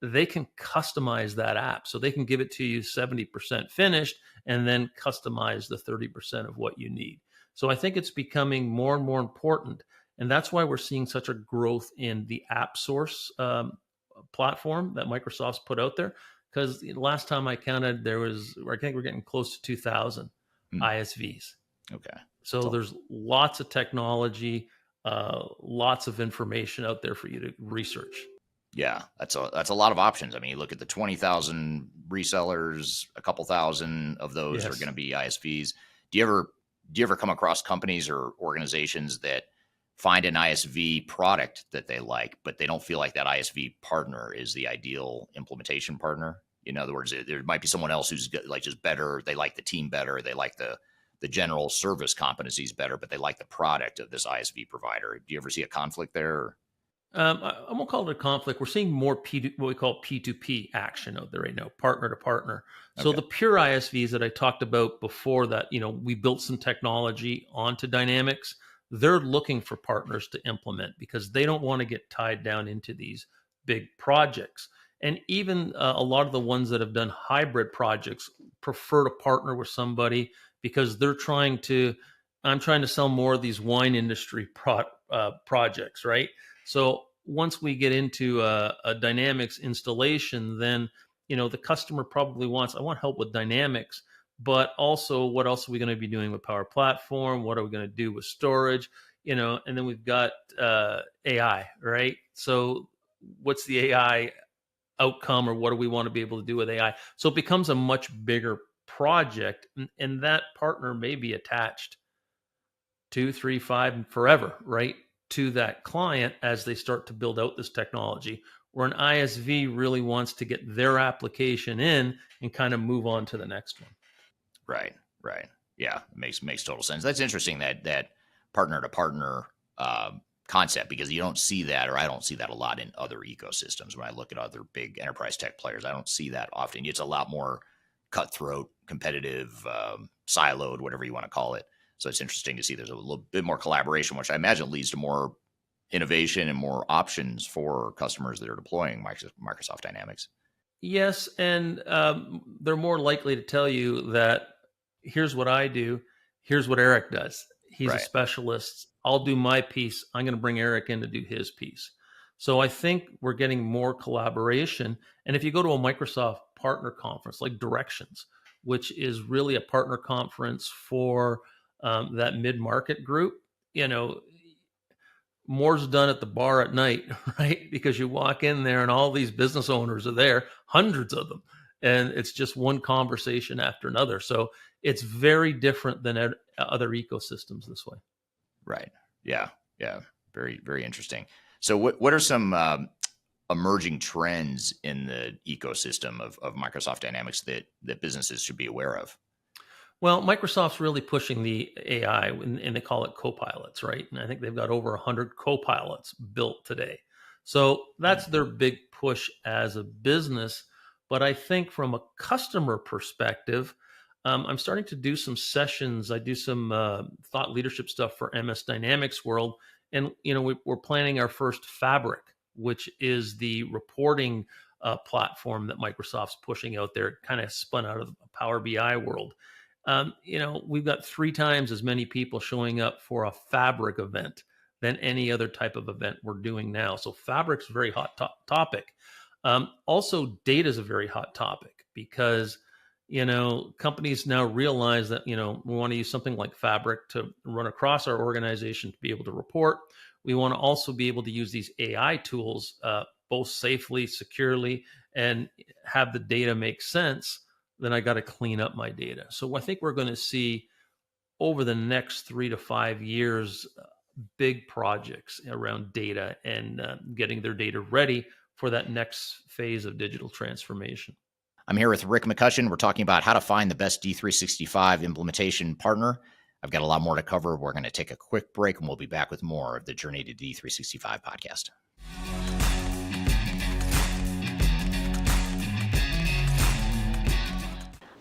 they can customize that app. So they can give it to you 70% finished and then customize the 30% of what you need. So I think it's becoming more and more important. And that's why we're seeing such a growth in the app source platform that Microsoft's put out there. Because last time I counted, I think we're getting close to 2,000 ISVs. Okay. So there's lots of technology, lots of information out there for you to research. Yeah, that's a lot of options. I mean, you look at the 20,000 resellers, a couple thousand of those are going to be ISVs. Do you ever come across companies or organizations that find an ISV product that they like, but they don't feel like that ISV partner is the ideal implementation partner? In other words, there might be someone else who's like just better. They like the team better. They like the general service competencies better, but they like the product of this ISV provider. Do you ever see a conflict there? I won't call it a conflict. We're seeing more what we call P2P action out there right now, partner to partner. So the pure ISVs that I talked about before that, we built some technology onto Dynamics. They're looking for partners to implement because they don't want to get tied down into these big projects. And even a lot of the ones that have done hybrid projects prefer to partner with somebody because I'm trying to sell more of these wine industry projects, right? So once we get into a Dynamics installation, then, the customer probably I want help with Dynamics, but also what else are we going to be doing with Power Platform? What are we going to do with storage? And then we've got AI, right? So what's the AI outcome, or what do we want to be able to do with AI? So it becomes a much bigger project, and that partner may be attached 2, 3, 5, and forever, right, to that client as they start to build out this technology, where an ISV really wants to get their application in and kind of move on to the next one. Right. Yeah, it makes total sense. That's interesting, that partner to partner concept, because you don't see that, or I don't see that a lot in other ecosystems. When I look at other big enterprise tech players, I don't see that often. It's a lot more cutthroat, competitive, siloed, whatever you want to call it. So it's interesting to see there's a little bit more collaboration, which I imagine leads to more innovation and more options for customers that are deploying Microsoft Dynamics. Yes, and they're more likely to tell you that here's what I do, here's what Eric does. He's a specialist. I'll do my piece. I'm going to bring Eric in to do his piece. So I think we're getting more collaboration. And if you go to a Microsoft partner conference like Directions, which is really a partner conference for that mid-market group, more's done at the bar at night, right? Because you walk in there and all these business owners are there, hundreds of them, and it's just one conversation after another. So it's very different than other ecosystems this way. Right. Yeah. Very, very interesting. So what are some emerging trends in the ecosystem of Microsoft Dynamics that businesses should be aware of? Well, Microsoft's really pushing the AI, and they call it copilots, right? And I think they've got over 100 copilots built today. So that's their big push as a business. But I think from a customer perspective, I'm starting to do some sessions. I do some thought leadership stuff for MS Dynamics World, and we're planning our first Fabric, which is the reporting platform that Microsoft's pushing out there. It kind of spun out of the Power BI world. We've got 3 times as many people showing up for a Fabric event than any other type of event we're doing now. So Fabric's a very hot topic. Also, data is a very hot topic because companies now realize that, we want to use something like Fabric to run across our organization to be able to report. We want to also be able to use these AI tools both safely, securely, and have the data make sense. Then I got to clean up my data. So I think we're going to see over the next 3 to 5 years, big projects around data and getting their data ready for that next phase of digital transformation. I'm here with Rick McCutcheon. We're talking about how to find the best D365 implementation partner. I've got a lot more to cover. We're going to take a quick break, and we'll be back with more of the Journey to D365 podcast.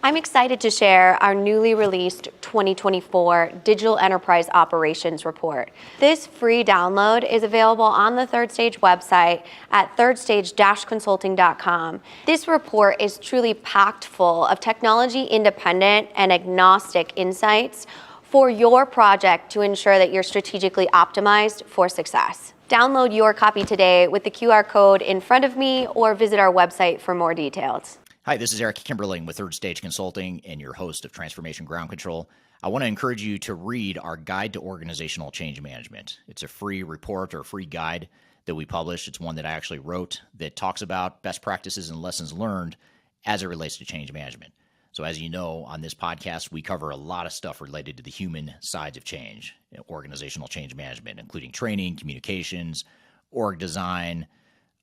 I'm excited to share our newly released 2024 Digital Enterprise Operations Report. This free download is available on the Third Stage website at thirdstage-consulting.com. This report is truly packed full of technology-independent and agnostic insights for your project to ensure that you're strategically optimized for success. Download your copy today with the QR code in front of me or visit our website for more details. Hi, this is Eric Kimberling with Third Stage Consulting and your host of Transformation Ground Control. I want to encourage you to read our Guide to Organizational Change Management. It's a free report or free guide that we published. It's one that I actually wrote that talks about best practices and lessons learned as it relates to change management. So as you know, on this podcast, we cover a lot of stuff related to the human sides of change, organizational change management, including training, communications, org design,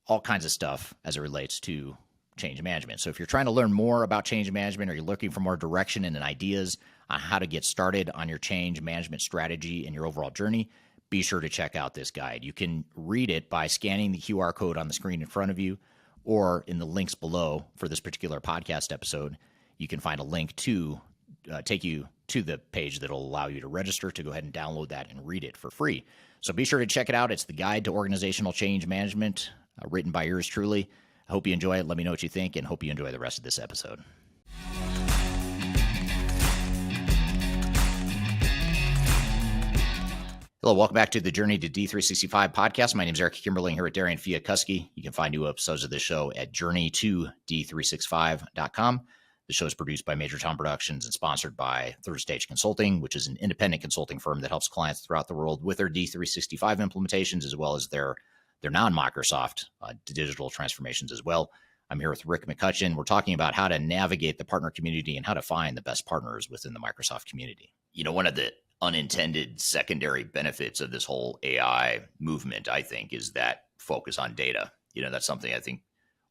all kinds of stuff as it relates to change management. So if you're trying to learn more about change management or you're looking for more direction and ideas on how to get started on your change management strategy and your overall journey, be sure to check out this guide. You can read it by scanning the QR code on the screen in front of you or in the links below for this particular podcast episode. You can find a link to take you to the page that will allow you to register to go ahead and download that and read it for free. So be sure to check it out. It's the Guide to Organizational Change Management, written by yours truly. I hope you enjoy it. Let me know what you think, and hope you enjoy the rest of this episode. Hello, welcome back to the Journey to D365 podcast. My name is Eric Kimberling here at Darian Fiakuski. You can find new episodes of this show at journey2d365.com. The show is produced by Major Tom Productions and sponsored by Third Stage Consulting, which is an independent consulting firm that helps clients throughout the world with their D365 implementations as well as their non-Microsoft digital transformations as well. I'm here with Rick McCutcheon. We're talking about how to navigate the partner community and how to find the best partners within the Microsoft community. One of the unintended secondary benefits of this whole AI movement, I think, is that focus on data. That's something I think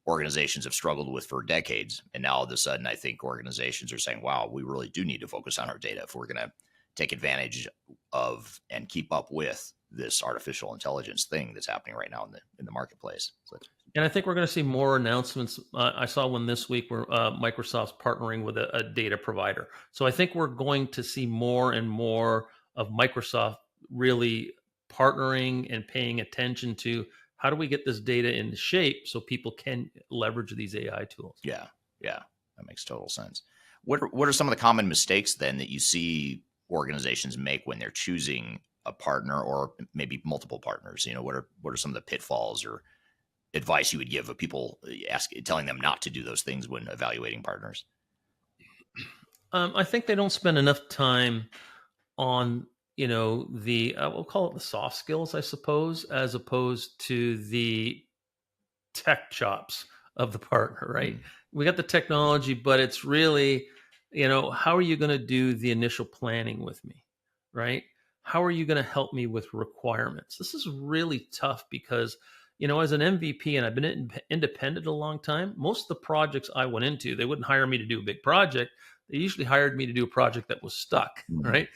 organizations have struggled with for decades. And now all of a sudden, I think organizations are saying, wow, we really do need to focus on our data if we're going to take advantage of and keep up with this artificial intelligence thing that's happening right now in the marketplace. And I think we're going to see more announcements. I saw one this week where Microsoft's partnering with a data provider. So I think we're going to see more and more of Microsoft really partnering and paying attention to how do we get this data in shape so people can leverage these AI tools. Yeah, that makes total sense. What are some of the common mistakes then that you see organizations make when they're choosing a partner or maybe multiple partners? What are some of the pitfalls or advice you would give of people telling them not to do those things when evaluating partners? I think they don't spend enough time on, we'll call it the soft skills, I suppose, as opposed to the tech chops of the partner, right? We got the technology, but it's really, how are you going to do the initial planning with me, right? How are you going to help me with requirements? This is really tough because, as an MVP, and I've been independent a long time, most of the projects I went into, they wouldn't hire me to do a big project. They usually hired me to do a project that was stuck, right?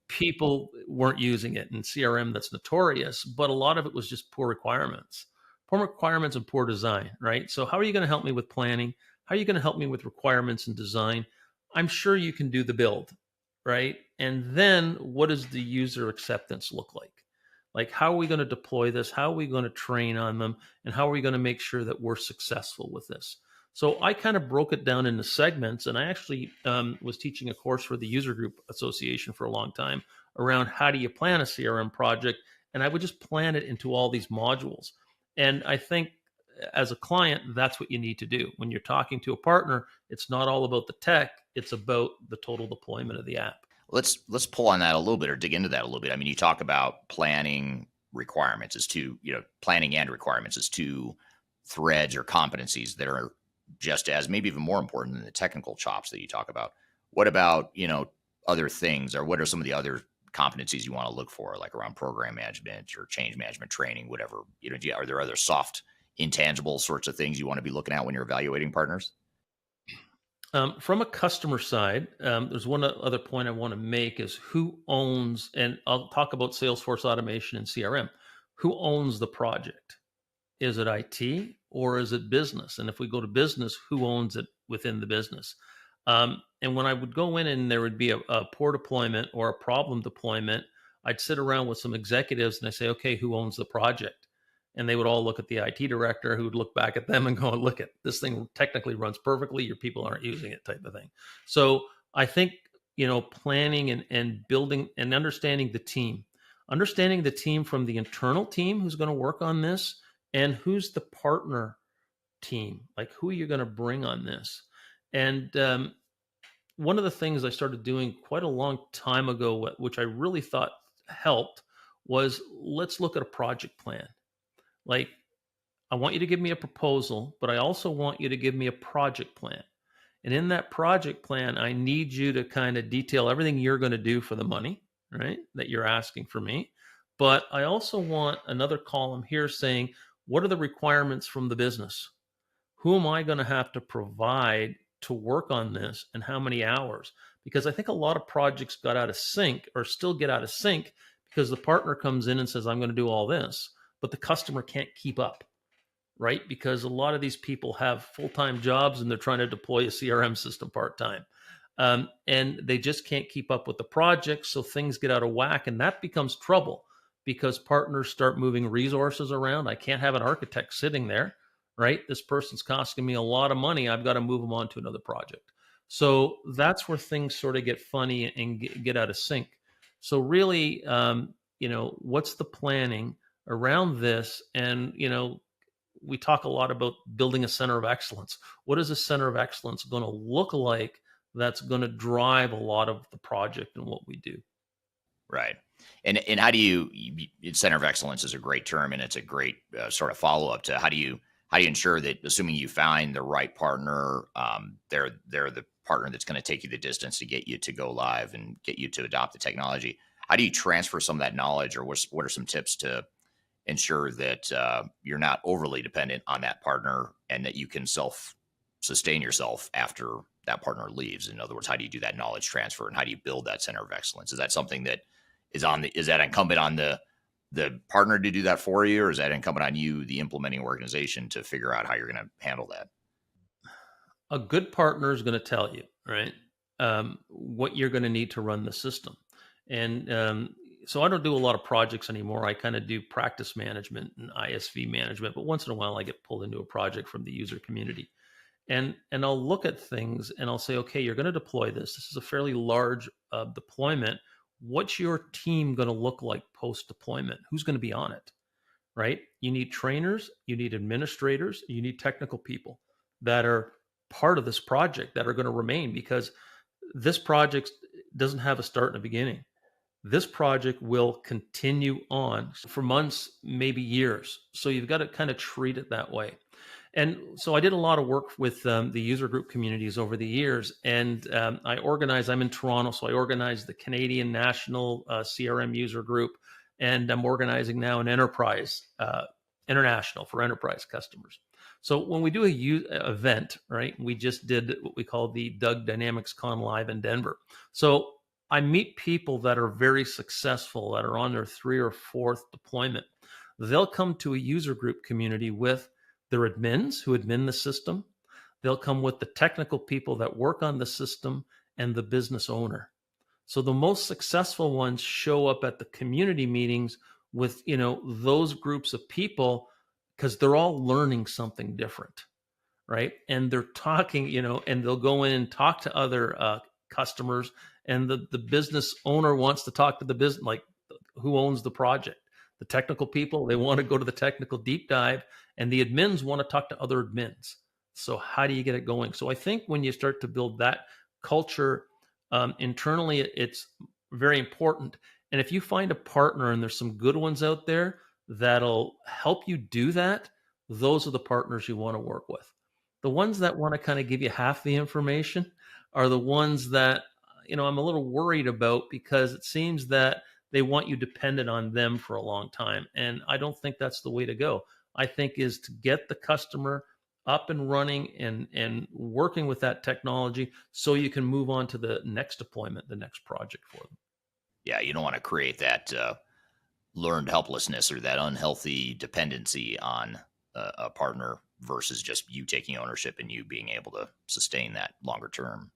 People weren't using it. In CRM, that's notorious, but a lot of it was just poor requirements and poor design, right? So how are you going to help me with planning? How are you going to help me with requirements and design? I'm sure you can do the build, right? And then what does the user acceptance look like? Like, how are we going to deploy this? How are we going to train on them? And how are we going to make sure that we're successful with this? So I kind of broke it down into segments, and I actually was teaching a course for the User Group Association for a long time around how do you plan a CRM project, and I would just plan it into all these modules. And I think as a client, that's what you need to do. When you're talking to a partner, it's not all about the tech, it's about the total deployment of the app. Let's pull on that a little bit, or dig into that a little bit. I mean, you talk about planning requirements as two, planning and requirements as two threads or competencies that are just as, maybe even more important than the technical chops that you talk about. What about, other things, or what are some of the other competencies you want to look for, like around program management or change management training, whatever? Are there other soft, intangible sorts of things you want to be looking at when you're evaluating partners? From a customer side, there's one other point I want to make is who owns, and I'll talk about Salesforce automation and CRM. Who owns the project? Is it IT or is it business? And if we go to business, who owns it within the business? And when I would go in and there would be a poor deployment or a problem deployment, I'd sit around with some executives and I say, okay, who owns the project? And they would all look at the IT director, who would look back at them and go, look, at this thing technically runs perfectly. Your people aren't using it, type of thing. So I think, planning and building and understanding the team from the internal team who's going to work on this, and who's the partner team, like who are you going to bring on this? And one of the things I started doing quite a long time ago, which I really thought helped, was let's look at a project plan. Like, I want you to give me a proposal, but I also want you to give me a project plan. And in that project plan, I need you to kind of detail everything you're going to do for the money, right, that you're asking for me. But I also want another column here saying, what are the requirements from the business? Who am I going to have to provide to work on this, and how many hours? Because I think a lot of projects got out of sync, or still get out of sync, because the partner comes in and says, I'm going to do all this, but the customer can't keep up, right? Because a lot of these people have full-time jobs and they're trying to deploy a CRM system part-time. And they just can't keep up with the project, so things get out of whack, and that becomes trouble because partners start moving resources around. I can't have an architect sitting there, right? This person's costing me a lot of money. I've got to move them on to another project. So that's where things sort of get funny and get out of sync. So really, what's the planning around this? And, we talk a lot about building a center of excellence. What is a center of excellence going to look like that's going to drive a lot of the project and what we do? Right. And how do you center of excellence is a great term, and it's a great sort of follow-up to how do you ensure that, assuming you find the right partner, they're the partner that's going to take you the distance to get you to go live and get you to adopt the technology? How do you transfer some of that knowledge, or what are some tips to ensure that you're not overly dependent on that partner, and that you can self-sustain yourself after that partner leaves? In other words, how do you do that knowledge transfer, and how do you build that center of excellence? Is that something that is that incumbent on the partner to do that for you, or is that incumbent on you, the implementing organization, to figure out how you're going to handle that? A good partner is going to tell you, right, what you're going to need to run the system. And so I don't do a lot of projects anymore. I kind of do practice management and ISV management, but once in a while I get pulled into a project from the user community. And I'll look at things and I'll say, okay, you're going to deploy this. This is a fairly large deployment. What's your team going to look like post-deployment? Who's going to be on it, right? You need trainers, you need administrators, you need technical people that are part of this project that are going to remain, because this project doesn't have a start and a beginning. This project will continue on for months, maybe years. So you've got to kind of treat it that way. And so I did a lot of work with the user group communities over the years. And I'm in Toronto, so I organized the Canadian National CRM User Group. And I'm organizing now an enterprise, international, for enterprise customers. So when we do a event, right, we just did what we call the Doug Dynamics Con Live in Denver. So I meet people that are very successful, that are on their 3rd or 4th deployment. They'll come to a user group community with their admins who admin the system. They'll come with the technical people that work on the system and the business owner. So the most successful ones show up at the community meetings with, those groups of people, because they're all learning something different, right? And they're talking, and they'll go in and talk to other customers, and the business owner wants to talk to the business, like who owns the project. The technical people, they want to go to the technical deep dive, and the admins want to talk to other admins. So how do you get it going? So I think when you start to build that culture internally, it's very important. And if you find a partner, and there's some good ones out there that'll help you do that, those are the partners you want to work with. The ones that want to kind of give you half the information are the ones that, I'm a little worried about, because it seems that they want you dependent on them for a long time. And I don't think that's the way to go. I think is to get the customer up and running and working with that technology so you can move on to the next deployment, the next project for them. Yeah, you don't want to create that learned helplessness or that unhealthy dependency on a partner versus just you taking ownership and you being able to sustain that longer term.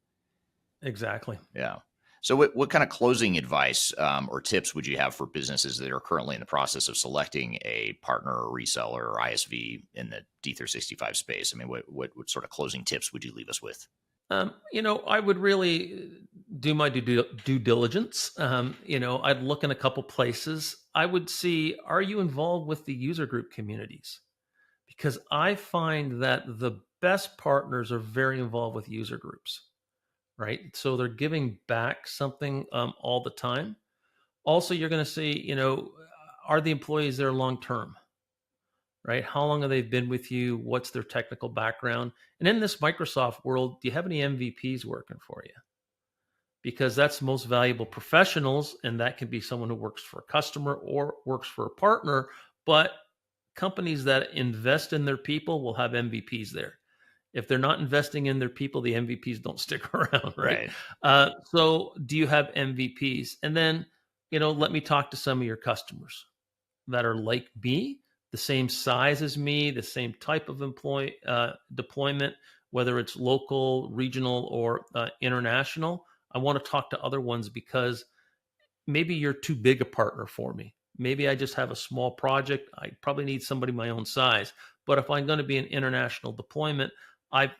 Exactly. Yeah. So what kind of closing advice or tips would you have for businesses that are currently in the process of selecting a partner or reseller or ISV in the D365 space? I mean, what sort of closing tips would you leave us with? I would really do my due diligence. I'd look in a couple places. I would see, are you involved with the user group communities? Because I find that the best partners are very involved with user groups, right? So they're giving back something all the time. Also, you're going to see, are the employees there long-term? Right? How long have they been with you? What's their technical background? And in this Microsoft world, do you have any MVPs working for you? Because that's the most valuable professionals, and that can be someone who works for a customer or works for a partner. But companies that invest in their people will have MVPs there. If they're not investing in their people, the MVPs don't stick around, right? So do you have MVPs? And then, let me talk to some of your customers that are like me, the same size as me, the same type of deployment, whether it's local, regional, or international. I want to talk to other ones because maybe you're too big a partner for me. Maybe I just have a small project. I probably need somebody my own size. But if I'm going to be an international deployment, I've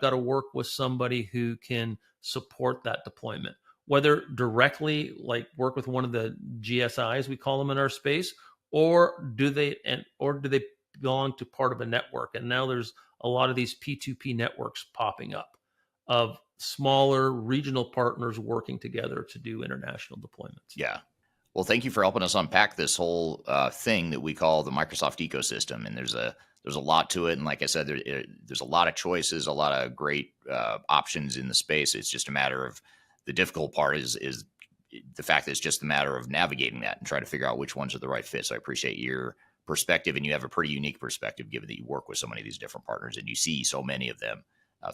got to work with somebody who can support that deployment, whether directly, like work with one of the GSIs, we call them in our space, or do they belong to part of a network? And now there's a lot of these P2P networks popping up of smaller regional partners working together to do international deployments. Yeah. Well, thank you for helping us unpack this whole thing that we call the Microsoft ecosystem. And there's a lot to it. And like I said, there's a lot of choices, a lot of great options in the space. It's just a matter of the difficult part is the fact that it's just a matter of navigating that and trying to figure out which ones are the right fit. So I appreciate your perspective, and you have a pretty unique perspective given that you work with so many of these different partners and you see so many of them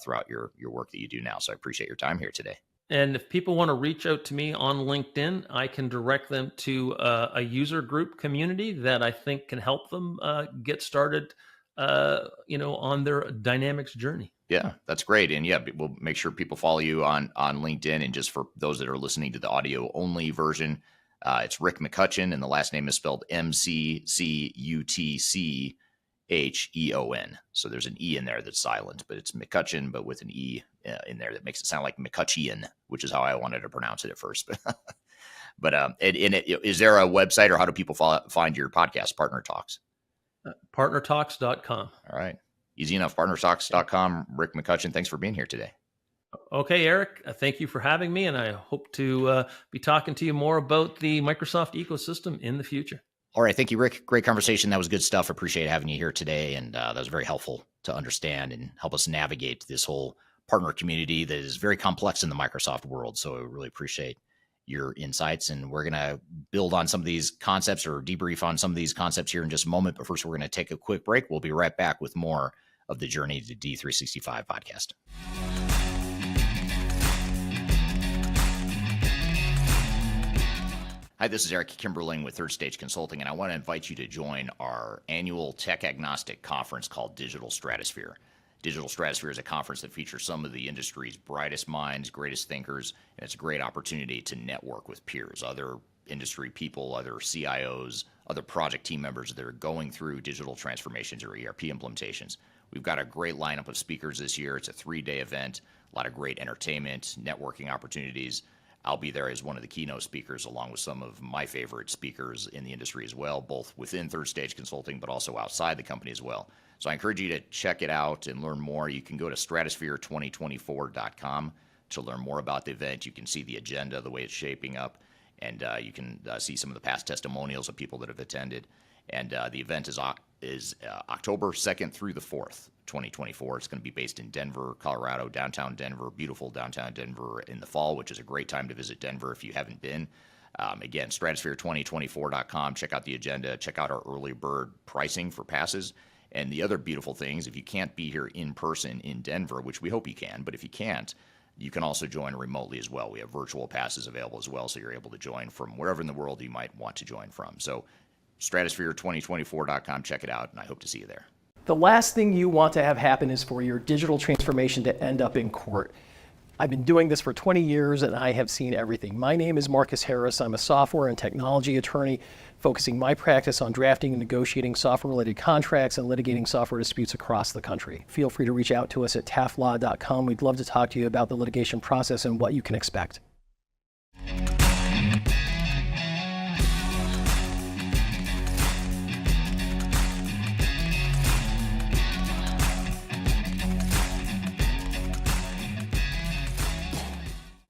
throughout your work that you do now. So I appreciate your time here today. And if people want to reach out to me on LinkedIn, I can direct them to a user group community that I think can help them get started, on their Dynamics journey. Yeah, that's great. And yeah, we'll make sure people follow you on LinkedIn. And just for those that are listening to the audio only version, it's Rick McCutcheon, and the last name is spelled McCutcheon. So there's an E in there that's silent, but it's McCutcheon, but with an E in there that makes it sound like McCutcheon, which is how I wanted to pronounce it at first. But is there a website, or how do people find your podcast, Partner Talks? PartnerTalks.com. All right. Easy enough. PartnerTalks.com. Rick McCutcheon, thanks for being here today. Okay, Eric, thank you for having me, and I hope to be talking to you more about the Microsoft ecosystem in the future. All right. Thank you, Rick. Great conversation. That was good stuff. Appreciate having you here today. And that was very helpful to understand and help us navigate this whole partner community that is very complex in the Microsoft world. So I really appreciate your insights. And we're going to build on some of these concepts or debrief on some of these concepts here in just a moment. But first, we're going to take a quick break. We'll be right back with more of the Journey to D365 podcast. Hi, this is Eric Kimberling with Third Stage Consulting, and I want to invite you to join our annual tech agnostic conference called Digital Stratosphere. Digital Stratosphere is a conference that features some of the industry's brightest minds, greatest thinkers, and it's a great opportunity to network with peers, other industry people, other CIOs, other project team members that are going through digital transformations or ERP implementations. We've got a great lineup of speakers this year. It's a 3-day event, a lot of great entertainment, networking opportunities. I'll be there as one of the keynote speakers, along with some of my favorite speakers in the industry as well, both within Third Stage Consulting, but also outside the company as well. So I encourage you to check it out and learn more. You can go to stratosphere2024.com to learn more about the event. You can see the agenda, the way it's shaping up, and you can see some of the past testimonials of people that have attended. And the event is October 2nd through the 4th, 2024. It's going to be based in Denver, Colorado, downtown Denver, beautiful downtown Denver in the fall, which is a great time to visit Denver if you haven't been. Again, stratosphere2024.com. Check out the agenda. Check out our early bird pricing for passes. And the other beautiful things, if you can't be here in person in Denver, which we hope you can, but if you can't, you can also join remotely as well. We have virtual passes available as well, so you're able to join from wherever in the world you might want to join from. So stratosphere2024.com, check it out, and I hope to see you there. The last thing you want to have happen is for your digital transformation to end up in court. I've been doing this for 20 years and I have seen everything. My name is Marcus Harris. I'm a software and technology attorney focusing my practice on drafting and negotiating software-related contracts and litigating software disputes across the country. Feel free to reach out to us at taftlaw.com. We'd love to talk to you about the litigation process and what you can expect.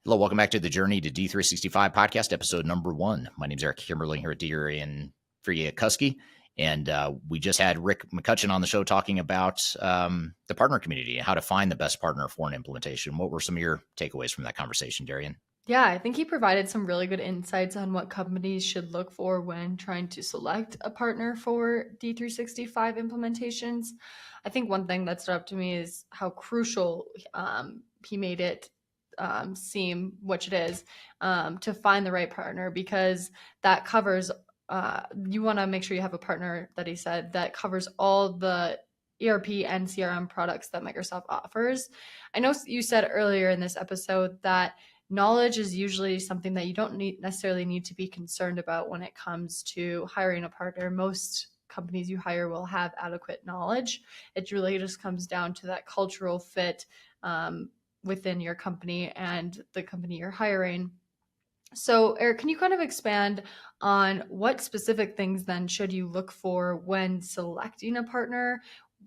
Hello, welcome back to the Journey to D365 podcast, episode number 1. My name is Eric Kimberling here at D3 in Friakuski, and we just had Rick McCutcheon on the show talking about the partner community and how to find the best partner for an implementation. What were some of your takeaways from that conversation, Darian? Yeah, I think he provided some really good insights on what companies should look for when trying to select a partner for D365 implementations. I think one thing that stood up to me is how crucial he made it seem, which it is, to find the right partner, because that covers, you want to make sure you have a partner that he said that covers all the ERP and CRM products that Microsoft offers. I know you said earlier in this episode that knowledge is usually something that you don't necessarily need to be concerned about when it comes to hiring a partner. Most companies you hire will have adequate knowledge. It really just comes down to that cultural fit within your company and the company you're hiring. So Eric, can you kind of expand on what specific things then should you look for when selecting a partner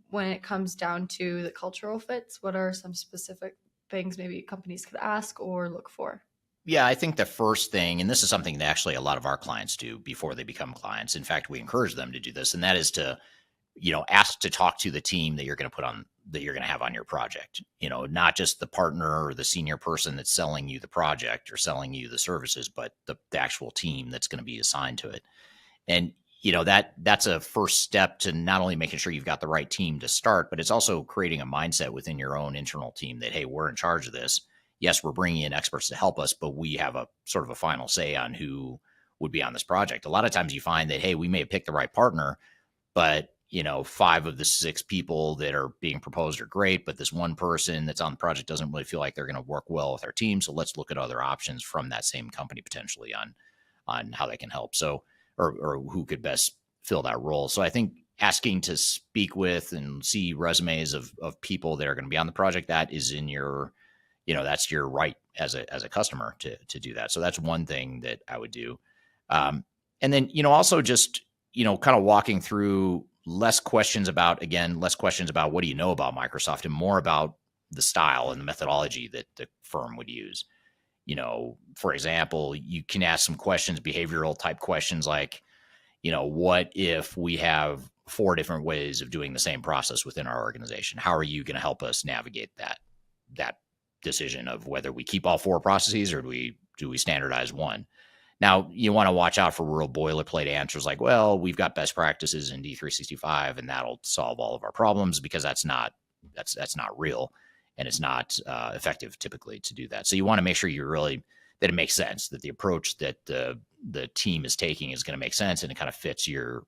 when it comes down to the cultural fits? What are some specific things maybe companies could ask or look for? Yeah, I think the first thing, and this is something that actually a lot of our clients do before they become clients. In fact, we encourage them to do this, and that is to, ask to talk to the team that you're going to have on your project. Not just the partner or the senior person that's selling you the project or selling you the services, but the actual team that's going to be assigned to it. And that's a first step to not only making sure you've got the right team to start, but it's also creating a mindset within your own internal team that, hey, we're in charge of this. Yes, we're bringing in experts to help us, but we have a sort of a final say on who would be on this project. A lot of times you find that, hey, we may have picked the right partner, but 5 of the 6 people that are being proposed are great, but this one person that's on the project doesn't really feel like they're going to work well with our team. So let's look at other options from that same company potentially on how they can help. So, or who could best fill that role. So I think asking to speak with and see resumes of people that are going to be on the project, that is in your, that's your right as a customer to do that. So that's one thing that I would do. And then, also just, kind of walking through less questions about what do you know about Microsoft and more about the style and the methodology that the firm would use. For example, you can ask some questions, behavioral type questions like, what if we have 4 different ways of doing the same process within our organization? How are you going to help us navigate that decision of whether we keep all 4 processes or do we standardize one? Now, you want to watch out for real boilerplate answers like, well, we've got best practices in D365 and that'll solve all of our problems, because that's not That's not real, and it's not effective typically to do that. So you want to make sure that it makes sense, that the approach that the team is taking is going to make sense, and it kind of fits your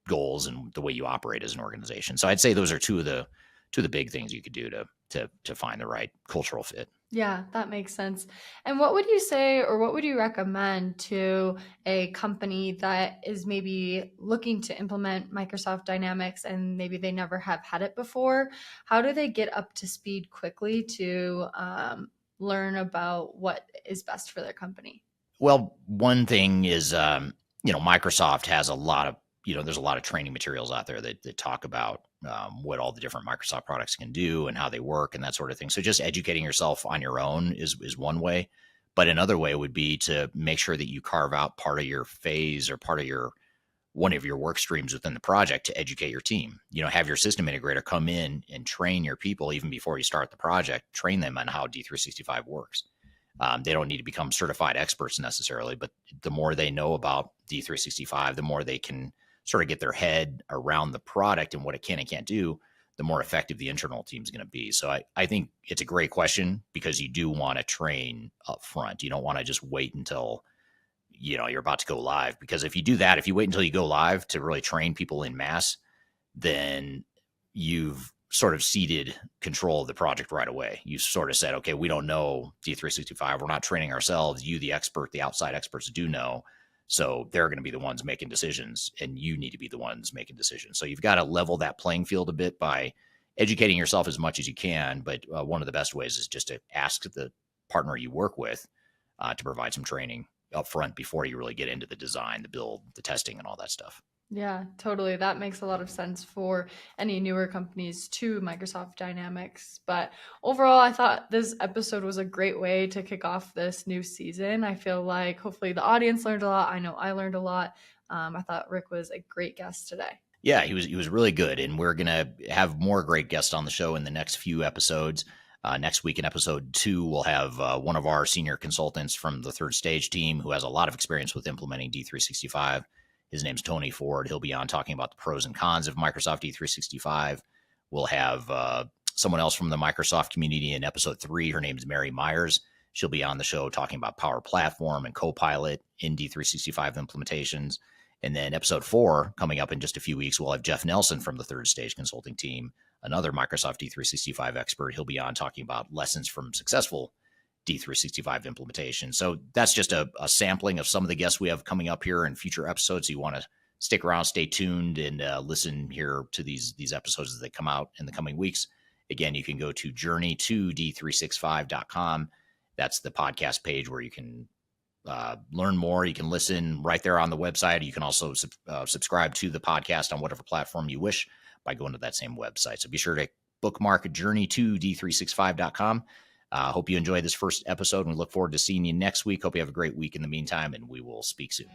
goals and the way you operate as an organization. So I'd say those are two of the big things you could do to find the right cultural fit. Yeah, that makes sense. And what would you say, or what would you recommend to a company that is maybe looking to implement Microsoft Dynamics and maybe they never have had it before? How do they get up to speed quickly to learn about what is best for their company? Well, one thing is, Microsoft has a lot of, there's a lot of training materials out there that talk about what all the different Microsoft products can do and how they work and that sort of thing. So just educating yourself on your own is one way. But another way would be to make sure that you carve out part of your phase or part of one of your work streams within the project to educate your team. Have your system integrator come in and train your people even before you start the project, train them on how D365 works. They don't need to become certified experts necessarily, but the more they know about D365, the more they can sort of get their head around the product and what it can and can't do, the more effective the internal team is going to be. So I think it's a great question, because you do want to train up front. You don't want to just wait until you're about to go live, because if you do that, if you wait until you go live to really train people in mass, then you've sort of ceded control of the project right away. You sort of said, okay, we don't know D365. We're not training ourselves. You, the expert, the outside experts do know. So they're going to be the ones making decisions, and you need to be the ones making decisions. So you've got to level that playing field a bit by educating yourself as much as you can. But one of the best ways is just to ask the partner you work with to provide some training up front before you really get into the design, the build, the testing, and all that stuff. Yeah, totally. That makes a lot of sense for any newer companies to Microsoft Dynamics. But overall, I thought this episode was a great way to kick off this new season. I feel like hopefully the audience learned a lot. I know I learned a lot. I thought Rick was a great guest today. Yeah, he was really good. And we're going to have more great guests on the show in the next few episodes. Next week in episode 2, we'll have one of our senior consultants from the Third Stage team who has a lot of experience with implementing D365. His name's Tony Ford. He'll be on talking about the pros and cons of Microsoft D365. We'll have someone else from the Microsoft community in episode 3. Her name's Mary Myers. She'll be on the show talking about Power Platform and Copilot in D365 implementations. And then episode 4, coming up in just a few weeks, we'll have Jeff Nelson from the Third Stage Consulting team, another Microsoft D365 expert. He'll be on talking about lessons from successful D365 implementation. So that's just a sampling of some of the guests we have coming up here in future episodes. So you want to stick around, stay tuned, and listen here to these episodes as they come out in the coming weeks. Again, you can go to journey2d365.com. That's the podcast page where you can learn more. You can listen right there on the website. You can also subscribe to the podcast on whatever platform you wish by going to that same website. So be sure to bookmark journey2d365.com. Hope you enjoyed this first episode, and we look forward to seeing you next week. Hope you have a great week in the meantime, and we will speak soon.